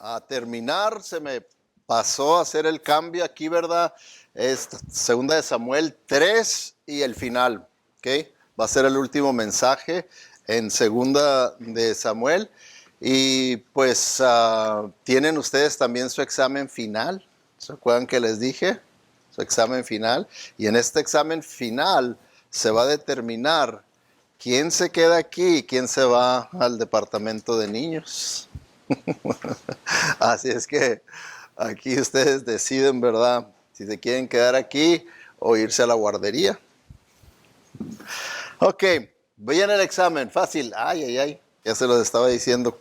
a terminar, se me pasó a hacer el cambio aquí, ¿verdad? Es segunda de Samuel 3 y el final, ¿ok? Va a ser el último mensaje en segunda de Samuel. Y pues tienen ustedes también su examen final. ¿Se acuerdan que les dije? Su examen final. Y en este examen final se va a determinar quién se queda aquí y quién se va al departamento de niños. Así es que aquí ustedes deciden, ¿verdad? Si se quieren quedar aquí o irse a la guardería. Ok, vayan el examen, fácil. Ay, ay, ay, ya se los estaba diciendo.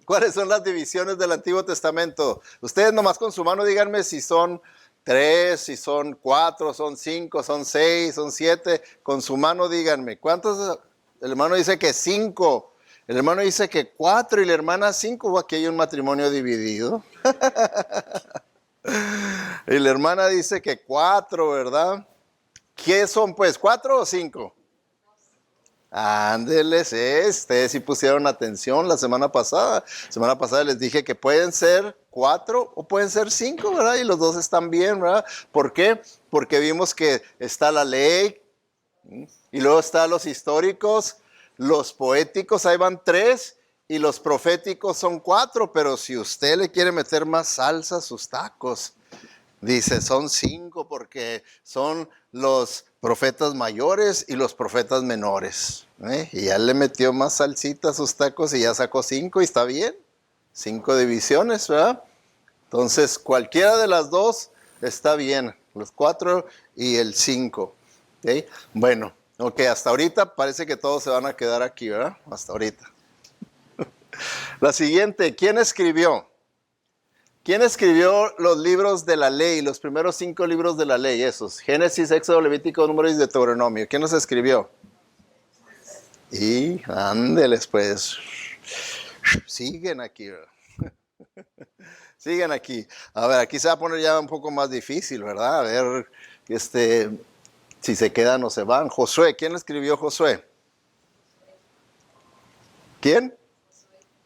¿Cuáles son las divisiones del Antiguo Testamento? Ustedes nomás con su mano díganme si son 3, si son 4, son 5, son 6, son 7. Con su mano díganme. ¿Cuántos? El hermano dice que 5. El hermano dice que 4 y la hermana 5. Aquí hay un matrimonio dividido. Y la hermana dice que 4, ¿verdad? ¿Qué son pues? ¿4 o 5? Ándeles, ustedes sí pusieron atención la semana pasada. La semana pasada les dije que pueden ser 4 o pueden ser 5, ¿verdad? Y los dos están bien, ¿verdad? ¿Por qué? Porque vimos que está la ley y luego están los históricos, los poéticos, ahí van 3 y los proféticos son 4, pero si usted le quiere meter más salsa a sus tacos, dice son 5 porque son los profetas mayores y los profetas menores. Y ya le metió más salsita a sus tacos y ya sacó 5 y está bien. 5 divisiones, ¿verdad? Entonces cualquiera de las dos está bien. Los 4 y el 5. ¿Okay? Bueno, ok, hasta ahorita parece que todos se van a quedar aquí, ¿verdad? Hasta ahorita. La siguiente, ¿quién escribió? ¿Quién escribió los libros de la ley, los primeros 5 libros de la ley, esos? Génesis, Éxodo, Levítico, Números y Deuteronomio. ¿Quién los escribió? Y ándeles pues, siguen aquí, ¿verdad? Siguen aquí. A ver, aquí se va a poner ya un poco más difícil, ¿verdad? A ver, si se quedan o se van. Josué, ¿quién escribió Josué? ¿Quién?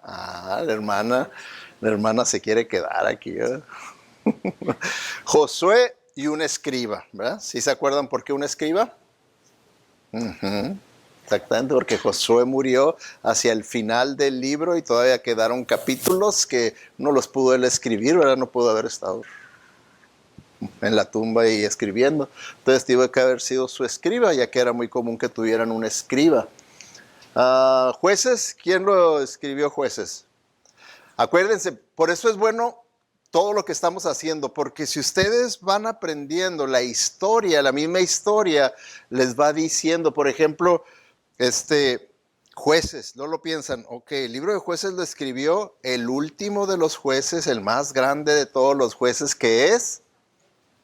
La hermana se quiere quedar aquí, ¿verdad? Josué y un escriba, ¿verdad? ¿Sí se acuerdan por qué un escriba? Exactamente, porque Josué murió hacia el final del libro y todavía quedaron capítulos que no los pudo él escribir, ¿verdad? No pudo haber estado en la tumba y escribiendo. Entonces tuvo que haber sido su escriba, ya que era muy común que tuvieran un escriba. Jueces, ¿quién lo escribió Jueces? Acuérdense, por eso es bueno todo lo que estamos haciendo, porque si ustedes van aprendiendo la historia, la misma historia, les va diciendo, por ejemplo, Jueces, no lo piensan, ok, el libro de Jueces lo escribió el último de los jueces, el más grande de todos los jueces, que es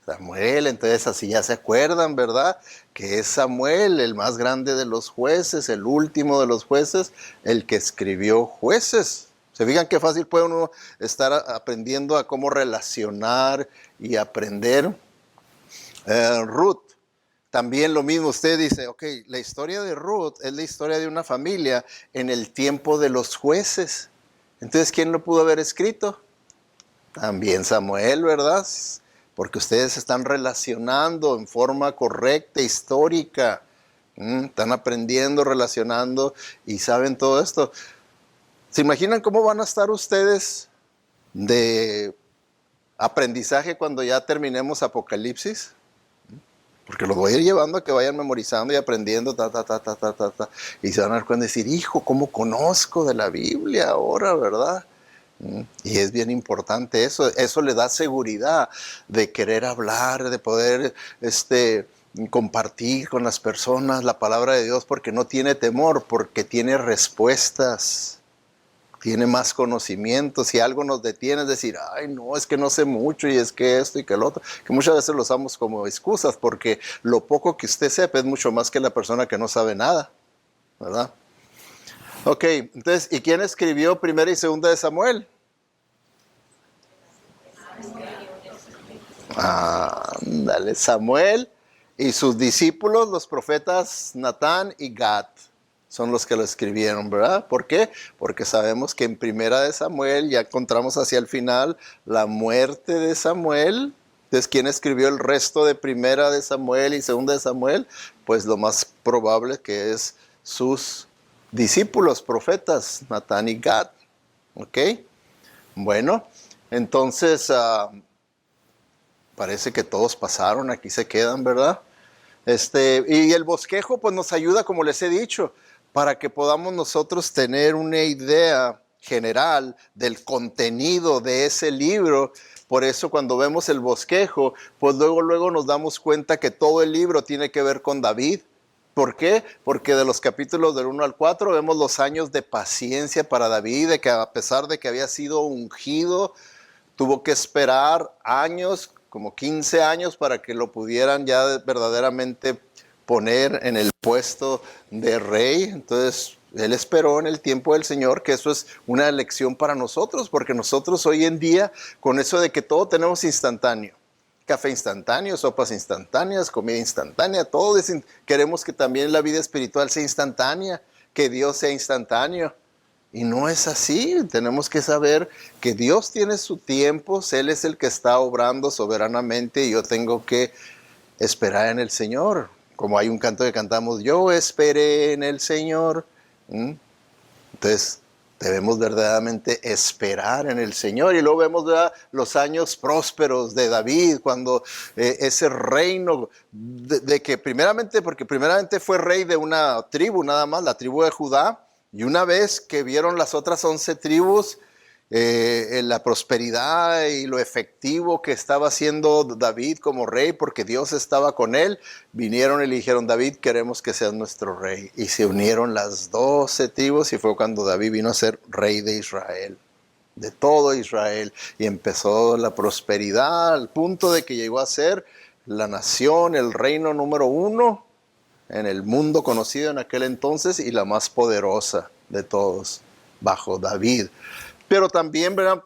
Samuel. Entonces así ya se acuerdan, ¿verdad? Que es Samuel, el más grande de los jueces, el último de los jueces, el que escribió Jueces. ¿Se fijan qué fácil puede uno estar aprendiendo a cómo relacionar y aprender? Ruth, también lo mismo, usted dice, ok, la historia de Ruth es la historia de una familia en el tiempo de los jueces. Entonces, ¿quién lo pudo haber escrito? También Samuel, ¿verdad? Porque ustedes están relacionando en forma correcta, histórica. Están aprendiendo, relacionando y saben todo esto. ¿Se imaginan cómo van a estar ustedes de aprendizaje cuando ya terminemos Apocalipsis? Porque los voy a ir llevando a que vayan memorizando y aprendiendo, y se van a dar cuenta de decir, hijo, ¿cómo conozco de la Biblia ahora, verdad? Y es bien importante eso le da seguridad de querer hablar, de poder compartir con las personas la palabra de Dios, porque no tiene temor, porque tiene respuestas. Tiene más conocimiento. Si algo nos detiene es decir, ay no, es que no sé mucho y es que esto y que el otro, que muchas veces lo usamos como excusas, porque lo poco que usted sepa es mucho más que la persona que no sabe nada, ¿verdad? Ok, entonces, ¿y quién escribió primera y segunda de Samuel? Dale, Samuel y sus discípulos, los profetas Natán y Gad. son los que lo escribieron, ¿verdad? ¿Por qué? Porque sabemos que en Primera de Samuel ya encontramos hacia el final la muerte de Samuel. Entonces, ¿quién escribió el resto de Primera de Samuel y Segunda de Samuel? Pues lo más probable que es sus discípulos, profetas, Natán y Gad. ¿Ok? Bueno, entonces parece que todos pasaron, aquí se quedan, ¿verdad? Y el bosquejo pues nos ayuda, como les he dicho, para que podamos nosotros tener una idea general del contenido de ese libro. Por eso cuando vemos el bosquejo, pues luego nos damos cuenta que todo el libro tiene que ver con David. ¿Por qué? Porque de los capítulos del 1 al 4 vemos los años de paciencia para David, de que a pesar de que había sido ungido, tuvo que esperar años, como 15 años, para que lo pudieran ya verdaderamente poner en el puesto de rey. Entonces, él esperó en el tiempo del Señor, que eso es una lección para nosotros, porque nosotros hoy en día, con eso de que todo tenemos instantáneo, café instantáneo, sopas instantáneas, comida instantánea, todo queremos que también la vida espiritual sea instantánea, que Dios sea instantáneo. Y no es así, tenemos que saber que Dios tiene su tiempo, Él es el que está obrando soberanamente y yo tengo que esperar en el Señor. Como hay un canto que cantamos, yo esperé en el Señor. Entonces, debemos verdaderamente esperar en el Señor. Y luego vemos, ¿verdad?, los años prósperos de David, cuando ese reino de que primeramente, porque primeramente fue rey de una tribu nada más, la tribu de Judá, y una vez que vieron las otras 11 tribus, en la prosperidad y lo efectivo que estaba haciendo David como rey, porque Dios estaba con él, vinieron y le dijeron, David, queremos que seas nuestro rey. Y se unieron las 12 tribus y fue cuando David vino a ser rey de Israel, de todo Israel. Y empezó la prosperidad al punto de que llegó a ser la nación, el reino número 1 en el mundo conocido en aquel entonces y la más poderosa de todos, bajo David. Pero también, ¿verdad?,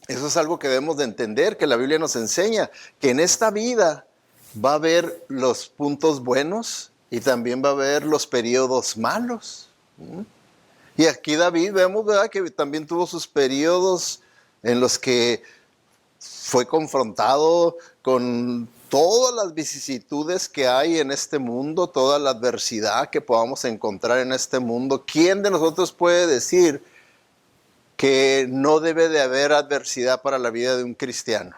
eso es algo que debemos de entender, que la Biblia nos enseña, que en esta vida va a haber los puntos buenos y también va a haber los periodos malos. Y aquí David vemos, ¿verdad?, que también tuvo sus periodos en los que fue confrontado con todas las vicisitudes que hay en este mundo, toda la adversidad que podamos encontrar en este mundo. ¿Quién de nosotros puede decir que no debe de haber adversidad para la vida de un cristiano?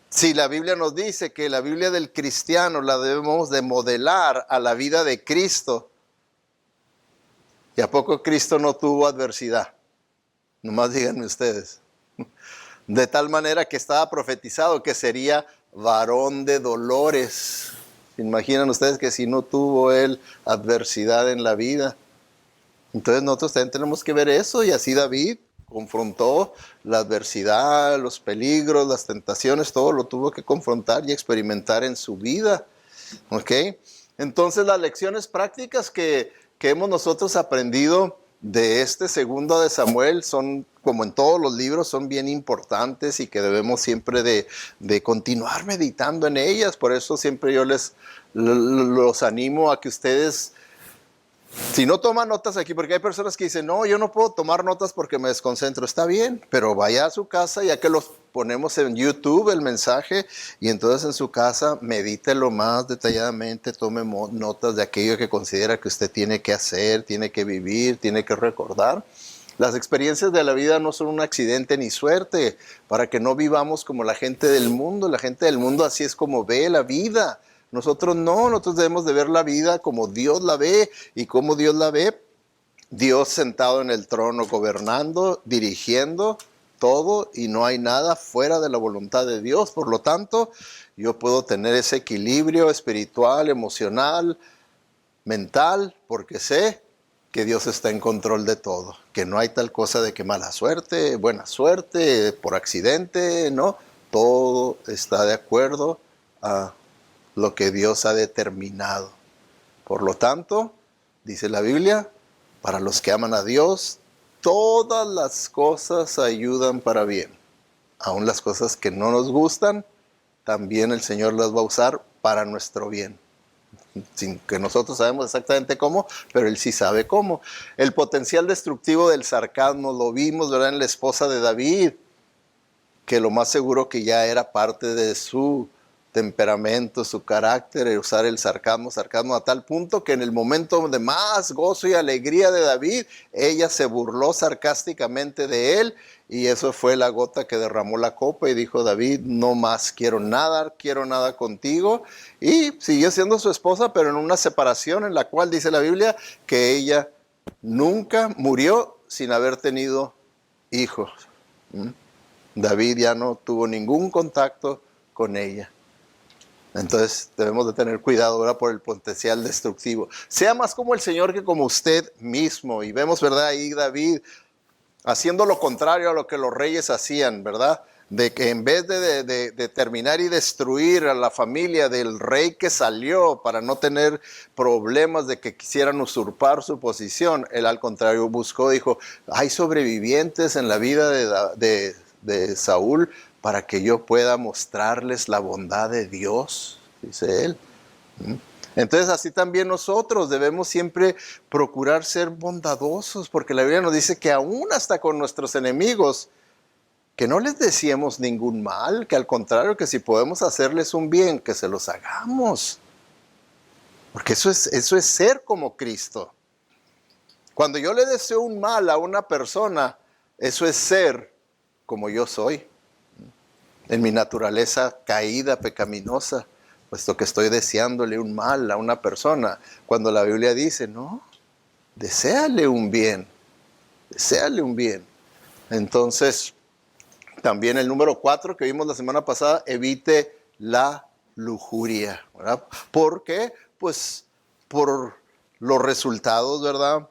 Si la Biblia nos dice que la Biblia del cristiano la debemos de modelar a la vida de Cristo, ¿y a poco Cristo no tuvo adversidad? Nomás díganme ustedes. De tal manera que estaba profetizado que sería varón de dolores. Imaginan ustedes que si no tuvo él adversidad en la vida. Entonces nosotros también tenemos que ver eso, y así David confrontó la adversidad, los peligros, las tentaciones, todo lo tuvo que confrontar y experimentar en su vida. ¿Ok? Entonces las lecciones prácticas que hemos nosotros aprendido de este segundo de Samuel son, como en todos los libros, son bien importantes y que debemos siempre de continuar meditando en ellas. Por eso siempre yo los animo a que ustedes, si no toman notas aquí, porque hay personas que dicen, no, yo no puedo tomar notas porque me desconcentro. Está bien, pero vaya a su casa, ya que los ponemos en YouTube el mensaje, y entonces en su casa medítelo más detalladamente, tome notas de aquello que considera que usted tiene que hacer, tiene que vivir, tiene que recordar. Las experiencias de la vida no son un accidente ni suerte, para que no vivamos como la gente del mundo. La gente del mundo así es como ve la vida. Nosotros no, nosotros debemos de ver la vida como Dios la ve. ¿Y como Dios la ve? Dios sentado en el trono, gobernando, dirigiendo todo, y no hay nada fuera de la voluntad de Dios. Por lo tanto, yo puedo tener ese equilibrio espiritual, emocional, mental, porque sé que Dios está en control de todo, que no hay tal cosa de que mala suerte, buena suerte, por accidente, no. Todo está de acuerdo a lo que Dios ha determinado. Por lo tanto, dice la Biblia, para los que aman a Dios, todas las cosas ayudan para bien. Aun las cosas que no nos gustan, también el Señor las va a usar para nuestro bien. sin que nosotros sabemos exactamente cómo, pero él sí sabe cómo. El potencial destructivo del sarcasmo lo vimos, ¿verdad?, en la esposa de David, que lo más seguro que ya era parte de su temperamento, su carácter, usar el sarcasmo a tal punto que en el momento de más gozo y alegría de David, ella se burló sarcásticamente de él, y eso fue la gota que derramó la copa, y dijo David: no más quiero nada contigo, y siguió siendo su esposa, pero en una separación en la cual dice la Biblia que ella nunca murió sin haber tenido hijos. David ya no tuvo ningún contacto con ella. Entonces debemos de tener cuidado, ¿verdad?, por el potencial destructivo. Sea más como el Señor que como usted mismo. Y vemos, ¿verdad?, ahí David haciendo lo contrario a lo que los reyes hacían, ¿verdad? De que en vez de terminar y destruir a la familia del rey que salió para no tener problemas de que quisieran usurpar su posición, él al contrario buscó, dijo: hay sobrevivientes en la vida de Saúl para que yo pueda mostrarles la bondad de Dios, dice él. Entonces así también nosotros debemos siempre procurar ser bondadosos, porque la Biblia nos dice que aún hasta con nuestros enemigos, que no les deseemos ningún mal, que al contrario, que si podemos hacerles un bien, que se los hagamos. Porque eso es ser como Cristo. Cuando yo le deseo un mal a una persona, eso es ser como yo soy, en mi naturaleza caída, pecaminosa, puesto que estoy deseándole un mal a una persona, cuando la Biblia dice: no, deséale un bien, deséale un bien. Entonces, también el número 4 que vimos la semana pasada: evite la lujuria, ¿verdad? ¿Por qué? Pues por los resultados, ¿verdad?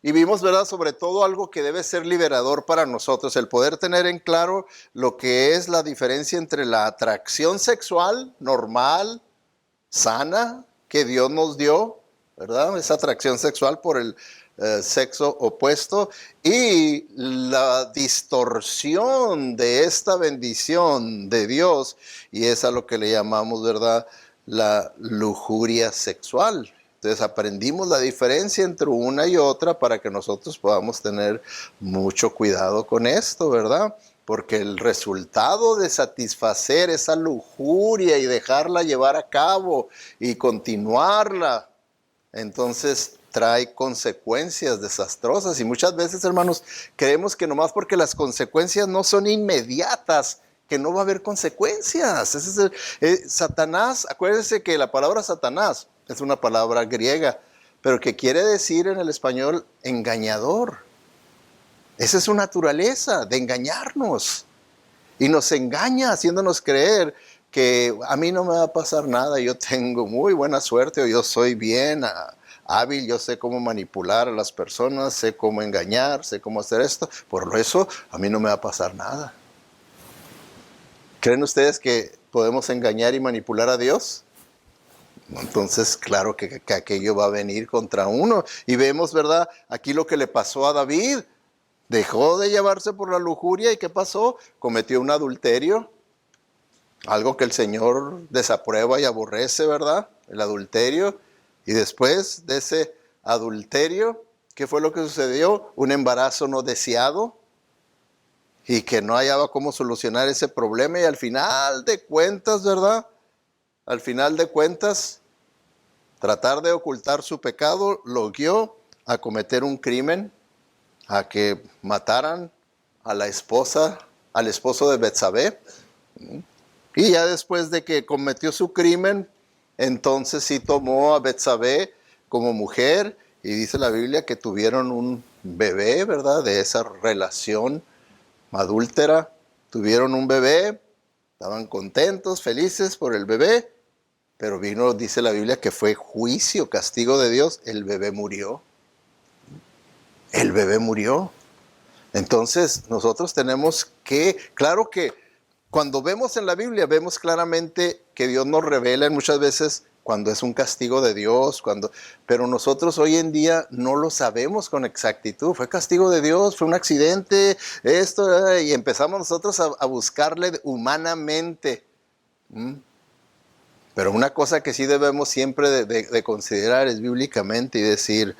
Y vimos, ¿verdad?, sobre todo algo que debe ser liberador para nosotros, el poder tener en claro lo que es la diferencia entre la atracción sexual normal, sana, que Dios nos dio, ¿verdad?, esa atracción sexual por el sexo opuesto, y la distorsión de esta bendición de Dios, y es a lo que le llamamos, ¿verdad?, la lujuria sexual. Entonces aprendimos la diferencia entre una y otra para que nosotros podamos tener mucho cuidado con esto, ¿verdad? Porque el resultado de satisfacer esa lujuria y dejarla llevar a cabo y continuarla, entonces trae consecuencias desastrosas. Y muchas veces, hermanos, creemos que nomás porque las consecuencias no son inmediatas, que no va a haber consecuencias. Ese es Satanás. Acuérdense que la palabra Satanás es una palabra griega, pero que quiere decir en el español engañador. Esa es su naturaleza, de engañarnos. Y nos engaña haciéndonos creer que a mí no me va a pasar nada, yo tengo muy buena suerte, o yo soy bien hábil, yo sé cómo manipular a las personas, sé cómo engañar, sé cómo hacer esto, por eso a mí no me va a pasar nada. ¿Creen ustedes que podemos engañar y manipular a Dios? Entonces, claro que aquello va a venir contra uno. Y vemos, ¿verdad?, aquí lo que le pasó a David. Dejó de llevarse por la lujuria, ¿y qué pasó? Cometió un adulterio, algo que el Señor desaprueba y aborrece, ¿verdad?, el adulterio. Y después de ese adulterio, ¿qué fue lo que sucedió? Un embarazo no deseado, y que no hallaba cómo solucionar ese problema, y al final de cuentas, ¿verdad?, al final de cuentas, tratar de ocultar su pecado lo guió a cometer un crimen, a que mataran a la esposa, al esposo de Betsabé. Y ya después de que cometió su crimen, entonces sí tomó a Betsabé como mujer, y dice la Biblia que tuvieron un bebé, ¿verdad?, de esa relación adúltera. Tuvieron un bebé, estaban contentos, felices por el bebé, pero vino, dice la Biblia, que fue juicio, castigo de Dios. El bebé murió. El bebé murió. Entonces nosotros tenemos que, claro que cuando vemos en la Biblia, vemos claramente que Dios nos revela muchas veces cuando es un castigo de Dios, pero nosotros hoy en día no lo sabemos con exactitud. Fue castigo de Dios, fue un accidente, esto, y empezamos nosotros a buscarle humanamente. Pero una cosa que sí debemos siempre de considerar es bíblicamente y decir,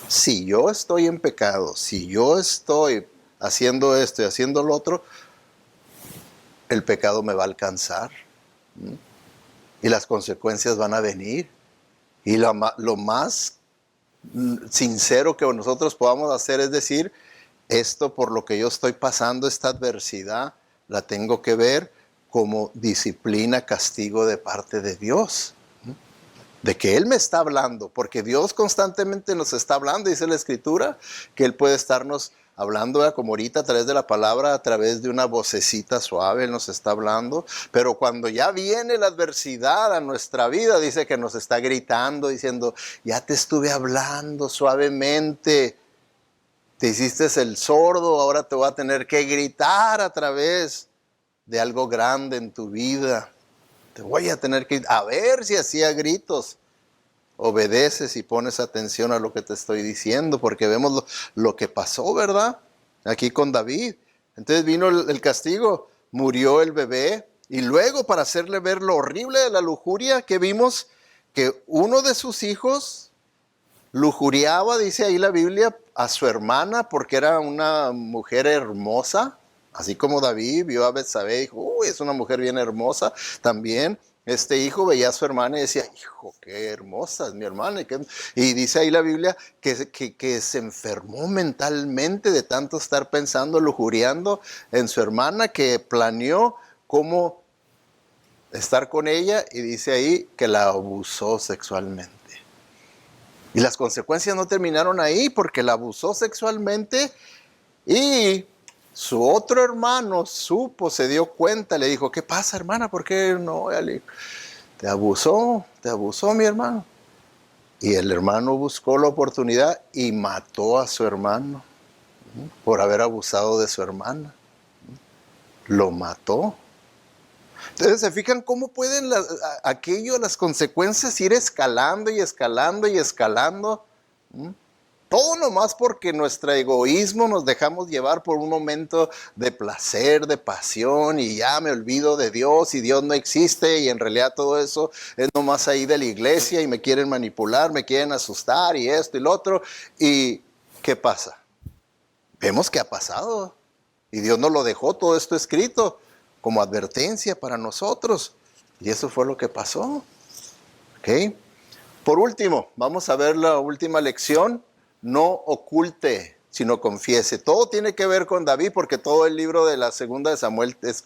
si yo estoy en pecado, si yo estoy haciendo esto y haciendo lo otro, el pecado me va a alcanzar y las consecuencias van a venir. Y lo más sincero que nosotros podamos hacer es decir, esto por lo que yo estoy pasando, esta adversidad, la tengo que ver como disciplina, castigo de parte de Dios. De que Él me está hablando, porque Dios constantemente nos está hablando, dice la Escritura, que Él puede estarnos hablando, ¿verdad? Como ahorita a través de la palabra, a través de una vocecita suave, Él nos está hablando, pero cuando ya viene la adversidad a nuestra vida, dice que nos está gritando, diciendo, ya te estuve hablando suavemente, te hiciste el sordo, ahora te voy a tener que gritar a través de algo grande en tu vida. Te voy a tener que, a ver si hacía gritos, obedeces y pones atención a lo que te estoy diciendo, porque vemos lo que pasó, ¿verdad? Aquí con David. Entonces vino el castigo, murió el bebé, y luego para hacerle ver lo horrible de la lujuria, que vimos que uno de sus hijos lujuriaba, dice ahí la Biblia, a su hermana porque era una mujer hermosa, así como David vio a Betsabé y dijo, uy, es una mujer bien hermosa. También este hijo veía a su hermana y decía, hijo, qué hermosa es mi hermana. Y dice ahí la Biblia que se enfermó mentalmente de tanto estar pensando, lujuriando en su hermana, que planeó cómo estar con ella, y dice ahí que la abusó sexualmente. Y las consecuencias no terminaron ahí, porque la abusó sexualmente y su otro hermano supo, se dio cuenta, le dijo, ¿qué pasa, hermana? ¿Por qué no? Te abusó mi hermano. Y el hermano buscó la oportunidad y mató a su hermano por haber abusado de su hermana. Lo mató. Entonces, ¿se fijan cómo pueden las consecuencias ir escalando y escalando y escalando? Todo nomás porque nuestro egoísmo nos dejamos llevar por un momento de placer, de pasión, y ya me olvido de Dios y Dios no existe, y en realidad todo eso es nomás ahí de la iglesia y me quieren manipular, me quieren asustar y esto y lo otro. ¿Y qué pasa? Vemos que ha pasado y Dios nos lo dejó todo esto escrito como advertencia para nosotros, y eso fue lo que pasó. ¿Ok? Por último, vamos a ver la última lección. No oculte, sino confiese. Todo tiene que ver con David, porque todo el libro de la segunda de Samuel es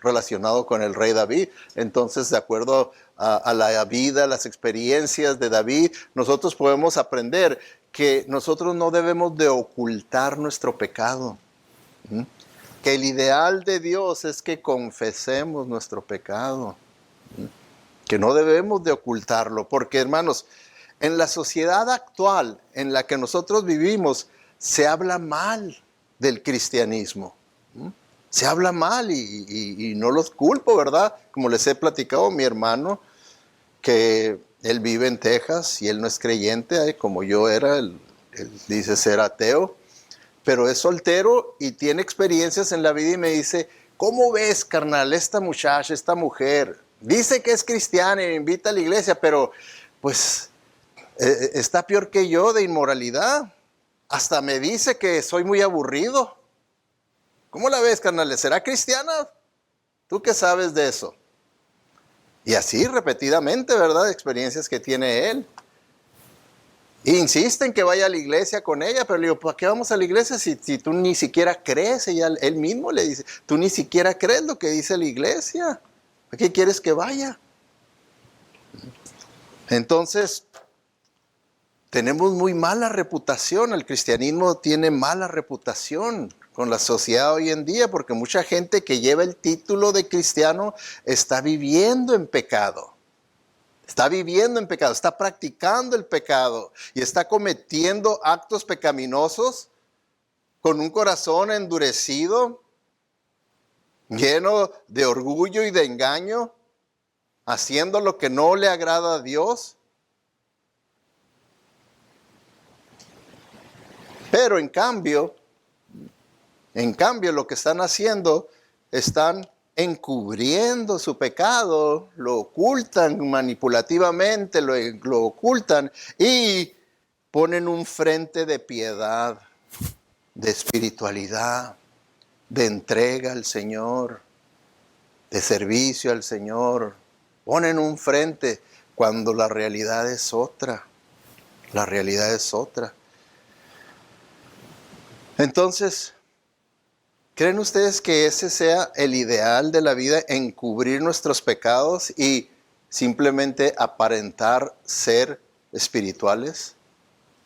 relacionado con el rey David. Entonces, de acuerdo a la vida, las experiencias de David, nosotros podemos aprender que nosotros no debemos de ocultar nuestro pecado. Que el ideal de Dios es que confesemos nuestro pecado. Que no debemos de ocultarlo, porque hermanos, en la sociedad actual en la que nosotros vivimos, se habla mal del cristianismo. Se habla mal y no los culpo, ¿verdad? Como les he platicado, mi hermano, que él vive en Texas y él no es creyente, como yo era, él dice ser ateo, pero es soltero y tiene experiencias en la vida y me dice, ¿cómo ves, carnal, esta muchacha, esta mujer? Dice que es cristiana y me invita a la iglesia, pero pues está peor que yo de inmoralidad. Hasta me dice que soy muy aburrido. ¿Cómo la ves, carnal? ¿Será cristiana? ¿Tú qué sabes de eso? Y así repetidamente, ¿verdad? Experiencias que tiene él. Insiste en que vaya a la iglesia con ella, pero le digo, ¿para qué vamos a la iglesia si tú ni siquiera crees? Él mismo le dice, tú ni siquiera crees lo que dice la iglesia. ¿A qué quieres que vaya? Entonces, tenemos muy mala reputación. El cristianismo tiene mala reputación con la sociedad hoy en día, porque mucha gente que lleva el título de cristiano está viviendo en pecado. Está viviendo en pecado, está practicando el pecado y está cometiendo actos pecaminosos con un corazón endurecido, lleno de orgullo y de engaño, haciendo lo que no le agrada a Dios. Pero en cambio lo que están haciendo, están encubriendo su pecado, lo ocultan manipulativamente, lo ocultan y ponen un frente de piedad, de espiritualidad, de entrega al Señor, de servicio al Señor. Ponen un frente cuando la realidad es otra. La realidad es otra. Entonces, ¿creen ustedes que ese sea el ideal de la vida, encubrir nuestros pecados y simplemente aparentar ser espirituales?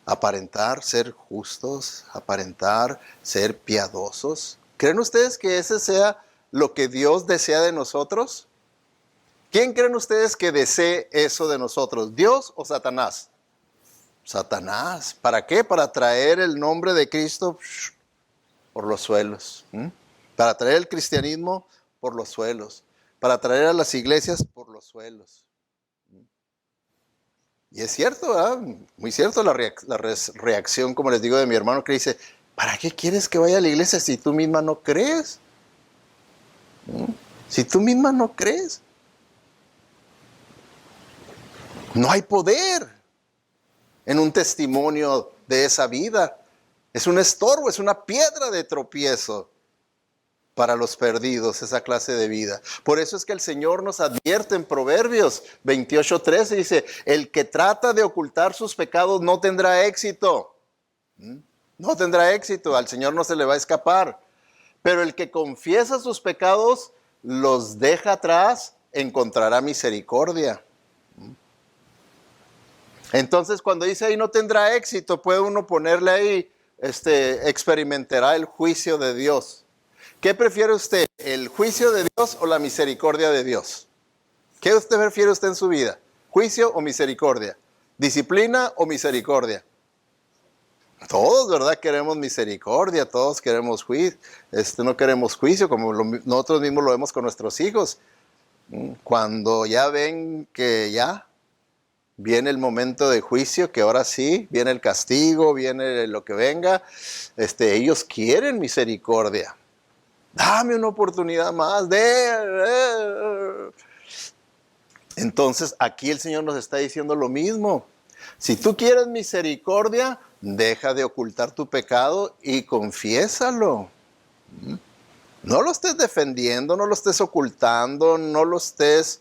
Aparentar ser justos, aparentar ser piadosos. ¿Creen ustedes que ese sea lo que Dios desea de nosotros? ¿Quién creen ustedes que desee eso de nosotros? ¿Dios o Satanás? Satanás. ¿Para qué? Para traer el nombre de Cristo por los suelos. Para traer el cristianismo por los suelos. Para traer a las iglesias por los suelos. Y es cierto, ¿verdad? Muy cierto la reacción, como les digo, de mi hermano que dice, ¿para qué quieres que vaya a la iglesia si tú misma no crees? Si tú misma no crees. No hay poder en un testimonio de esa vida. Es un estorbo, es una piedra de tropiezo para los perdidos, esa clase de vida. Por eso es que el Señor nos advierte en Proverbios 28:13, dice, el que trata de ocultar sus pecados no tendrá éxito. No tendrá éxito, al Señor no se le va a escapar. Pero el que confiesa sus pecados, los deja atrás, encontrará misericordia. Entonces, cuando dice ahí no tendrá éxito, puede uno ponerle ahí, experimentará el juicio de Dios. ¿Qué prefiere usted, el juicio de Dios o la misericordia de Dios? ¿Qué usted prefiere usted en su vida? ¿Juicio o misericordia? ¿Disciplina o misericordia? Todos, ¿verdad? Queremos misericordia, todos queremos juicio, no queremos juicio, como nosotros mismos lo vemos con nuestros hijos. Cuando ya ven que ya viene el momento de juicio, que ahora sí, viene el castigo, viene lo que venga, ellos quieren misericordia. Dame una oportunidad más. Entonces, aquí el Señor nos está diciendo lo mismo. Si tú quieres misericordia, deja de ocultar tu pecado y confiésalo. No lo estés defendiendo, no lo estés ocultando, no lo estés...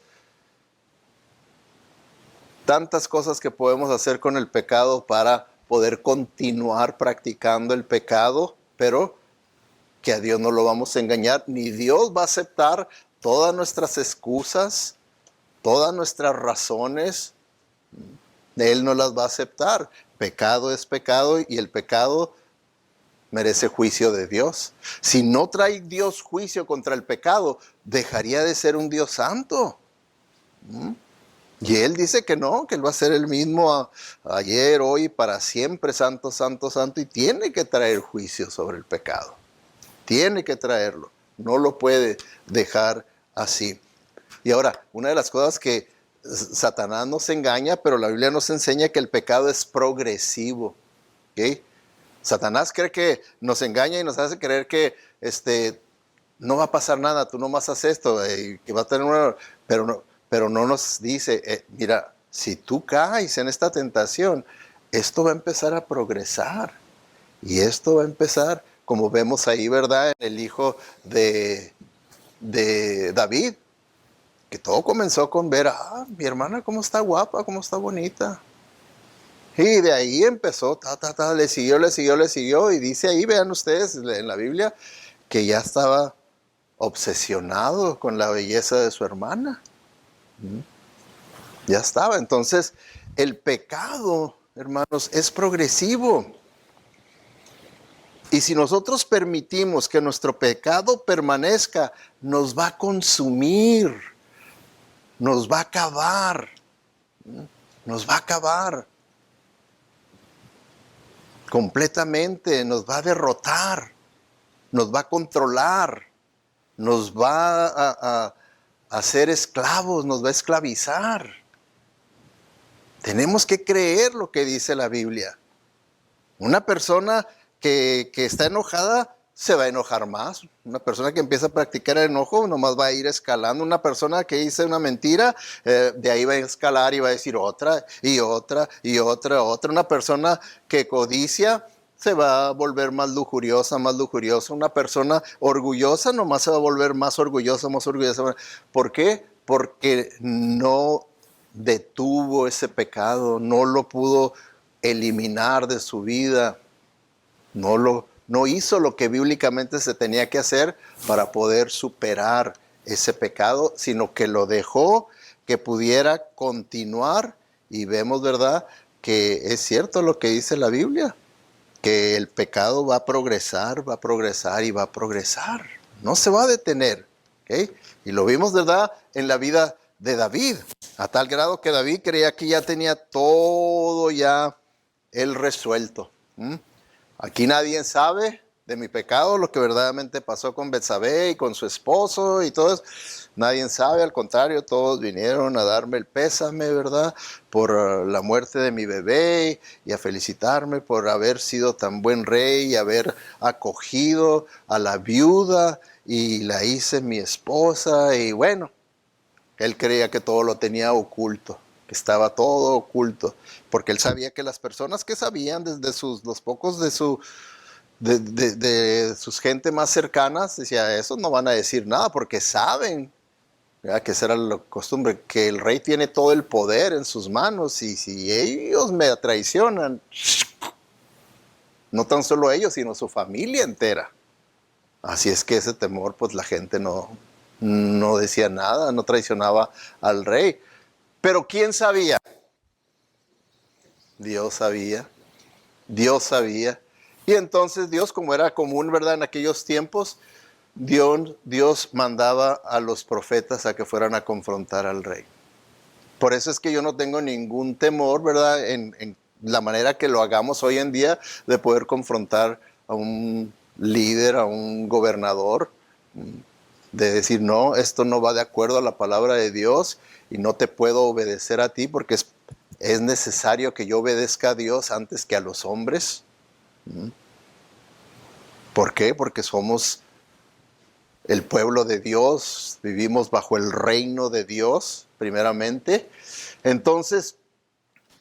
Tantas cosas que podemos hacer con el pecado para poder continuar practicando el pecado, pero que a Dios no lo vamos a engañar, ni Dios va a aceptar todas nuestras excusas, todas nuestras razones. Él no las va a aceptar. Pecado es pecado y el pecado merece juicio de Dios. Si no trae Dios juicio contra el pecado, dejaría de ser un Dios santo. Y Él dice que no, que Él va a ser el mismo ayer, hoy, para siempre, santo, santo, santo, y tiene que traer juicio sobre el pecado. Tiene que traerlo. No lo puede dejar así. Y ahora, una de las cosas que Satanás nos engaña, pero la Biblia nos enseña que el pecado es progresivo. ¿Okay? Satanás cree que nos engaña y nos hace creer que no va a pasar nada, tú nomás haces esto, que va a tener una... Pero no nos dice, mira, si tú caes en esta tentación, esto va a empezar a progresar. Y esto va a empezar, como vemos ahí, ¿verdad? En el hijo de David, que todo comenzó con ver, mi hermana cómo está guapa, cómo está bonita. Y de ahí empezó, le siguió, y dice ahí, vean ustedes en la Biblia, que ya estaba obsesionado con la belleza de su hermana. Ya estaba. Entonces, el pecado, hermanos, es progresivo. Y si nosotros permitimos que nuestro pecado permanezca, nos va a consumir, nos va a acabar, nos va a acabar completamente, nos va a derrotar, nos va a controlar, nos va a hacer esclavos, nos va a esclavizar. Tenemos que creer lo que dice la Biblia. Una persona que está enojada se va a enojar más. Una persona que empieza a practicar el enojo nomás va a ir escalando. Una persona que dice una mentira, de ahí va a escalar y va a decir otra y otra y otra. Una persona que codicia se va a volver más lujuriosa, más lujuriosa. Una persona orgullosa nomás se va a volver más orgullosa, más orgullosa. ¿Por qué? Porque no detuvo ese pecado, no lo pudo eliminar de su vida. No hizo lo que bíblicamente se tenía que hacer para poder superar ese pecado, sino que lo dejó que pudiera continuar. Y vemos, ¿verdad?, que es cierto lo que dice la Biblia, que el pecado va a progresar y va a progresar. No se va a detener. ¿Okay? Y lo vimos, ¿verdad?, en la vida de David, a tal grado que David creía que ya tenía todo ya él resuelto. Aquí nadie sabe de mi pecado, lo que verdaderamente pasó con Betsabé y con su esposo y todo eso. Nadie sabe, al contrario, todos vinieron a darme el pésame, ¿verdad?, por la muerte de mi bebé y a felicitarme por haber sido tan buen rey y haber acogido a la viuda y la hice mi esposa. Y bueno, él creía que todo lo tenía oculto, que estaba todo oculto, porque él sabía que las personas que sabían, desde los pocos de sus gente más cercanas, decía, esos no van a decir nada porque saben, ¿verdad?, que esa era la costumbre, que el rey tiene todo el poder en sus manos y si ellos me traicionan, no tan solo ellos, sino su familia entera. Así es que ese temor, pues la gente no decía nada, no traicionaba al rey. Pero ¿quién sabía? Dios sabía, Dios sabía. Y entonces Dios, como era común, ¿verdad?, en aquellos tiempos, Dios mandaba a los profetas a que fueran a confrontar al rey. Por eso es que yo no tengo ningún temor, ¿verdad?, en la manera que lo hagamos hoy en día, de poder confrontar a un líder, a un gobernador, de decir, no, esto no va de acuerdo a la palabra de Dios y no te puedo obedecer a ti porque es necesario que yo obedezca a Dios antes que a los hombres. ¿Por qué? Porque somos el pueblo de Dios, vivimos bajo el reino de Dios, primeramente. Entonces,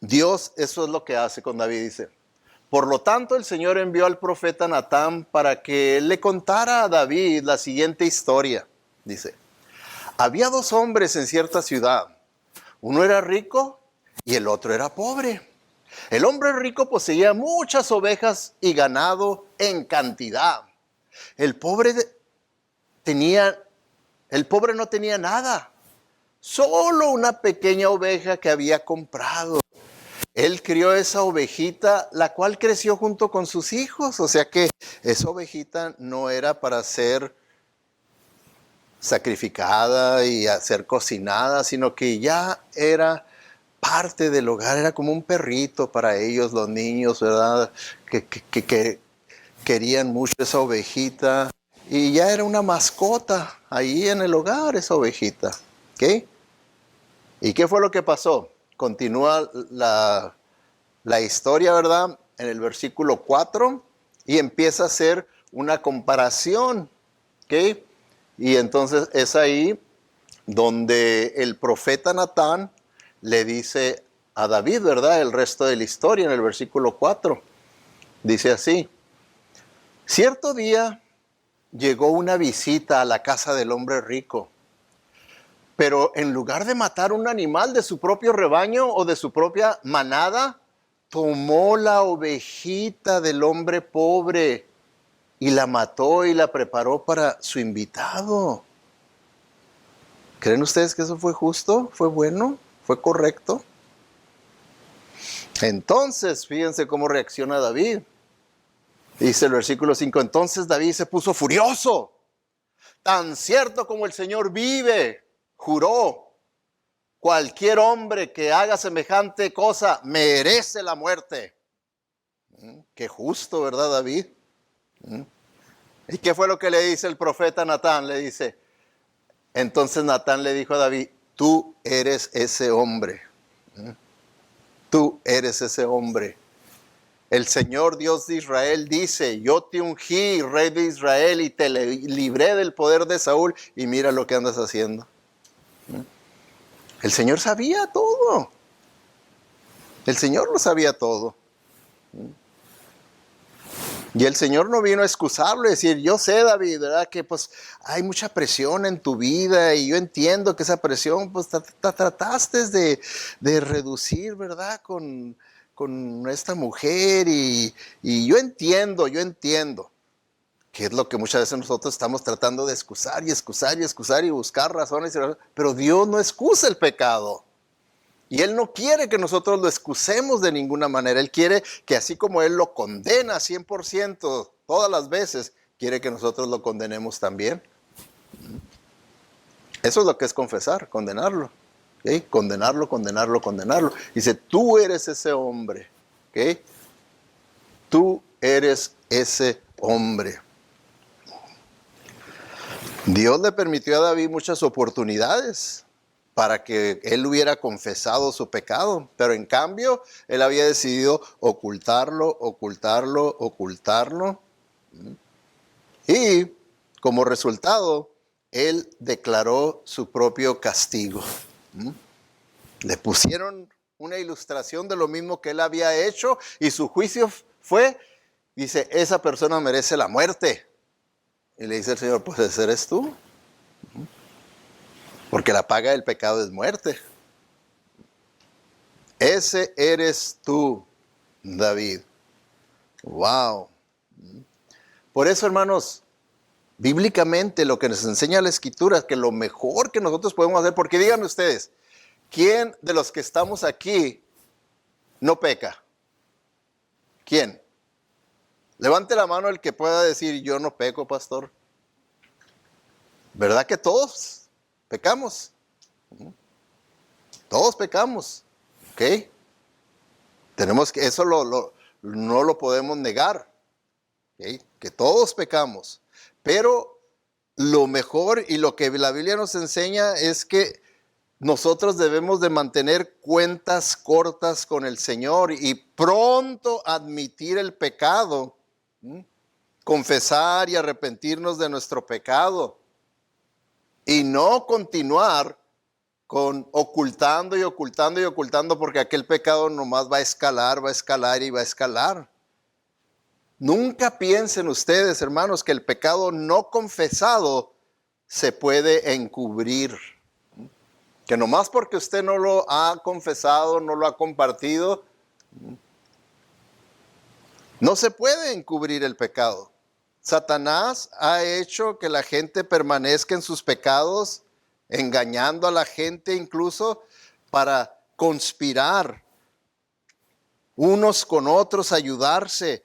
Dios, eso es lo que hace con David, dice. Por lo tanto, el Señor envió al profeta Natán para que le contara a David la siguiente historia. Dice, había dos hombres en cierta ciudad. Uno era rico y el otro era pobre. El hombre rico poseía muchas ovejas y ganado en cantidad. El pobre no tenía nada, solo una pequeña oveja que había comprado. Él crió esa ovejita, la cual creció junto con sus hijos. O sea que esa ovejita no era para ser sacrificada y a ser cocinada, sino que ya era parte del hogar, era como un perrito para ellos, los niños, ¿verdad? Que querían mucho esa ovejita y ya era una mascota ahí en el hogar, esa ovejita. ¿Ok? ¿Y qué fue lo que pasó? Continúa la historia, ¿verdad?, en el versículo 4 y empieza a hacer una comparación. ¿Ok? Y entonces es ahí donde el profeta Natán le dice a David, ¿verdad?, el resto de la historia en el versículo 4. Dice así, cierto día llegó una visita a la casa del hombre rico, pero en lugar de matar un animal de su propio rebaño o de su propia manada, tomó la ovejita del hombre pobre y la mató y la preparó para su invitado. ¿Creen ustedes que eso fue justo? ¿Fue bueno? ¿Fue correcto? Entonces, fíjense cómo reacciona David. Dice el versículo 5, entonces David se puso furioso. Tan cierto como el Señor vive, juró, cualquier hombre que haga semejante cosa merece la muerte. Qué justo, ¿verdad, David? ¿Y qué fue lo que le dice el profeta Natán? Le dice, entonces Natán le dijo a David, tú eres ese hombre. Tú eres ese hombre. El Señor Dios de Israel dice, yo te ungí, rey de Israel, y te libré del poder de Saúl, y mira lo que andas haciendo. El Señor sabía todo. El Señor lo sabía todo. Y el Señor no vino a excusarlo y decir, yo sé, David, ¿verdad? Que pues hay mucha presión en tu vida y yo entiendo que esa presión pues trataste de reducir, ¿verdad? Con esta mujer y yo entiendo que es lo que muchas veces nosotros estamos tratando de excusar y excusar y excusar y buscar razones, pero Dios no excusa el pecado. Y Él no quiere que nosotros lo excusemos de ninguna manera. Él quiere que así como Él lo condena 100% todas las veces, quiere que nosotros lo condenemos también. Eso es lo que es confesar, condenarlo. ¿Okay? Condenarlo, condenarlo, condenarlo. Dice, tú eres ese hombre. ¿Okay? Tú eres ese hombre. Dios le permitió a David muchas oportunidades para que él hubiera confesado su pecado, pero en cambio él había decidido ocultarlo, ocultarlo, ocultarlo, y como resultado él declaró su propio castigo. Le pusieron una ilustración de lo mismo que él había hecho y su juicio fue, dice, esa persona merece la muerte. Y le dice el Señor, pues ese eres tú. Porque la paga del pecado es muerte. Ese eres tú, David. Wow. Por eso, hermanos, bíblicamente lo que nos enseña la Escritura es que lo mejor que nosotros podemos hacer, porque díganme ustedes, ¿quién de los que estamos aquí no peca? ¿Quién? Levante la mano el que pueda decir, yo no peco, pastor. ¿Verdad que todos pecamos? Todos pecamos. ¿Ok? Tenemos que, eso no lo podemos negar. ¿Okay? Que todos pecamos. Pero lo mejor y lo que la Biblia nos enseña es que nosotros debemos de mantener cuentas cortas con el Señor y pronto admitir el pecado, confesar y arrepentirnos de nuestro pecado y no continuar con ocultando y ocultando y ocultando, porque aquel pecado nomás va a escalar y va a escalar. Nunca piensen ustedes, hermanos, que el pecado no confesado se puede encubrir. Que nomás porque usted no lo ha confesado, no lo ha compartido, no se puede encubrir el pecado. Satanás ha hecho que la gente permanezca en sus pecados, engañando a la gente incluso para conspirar unos con otros, ayudarse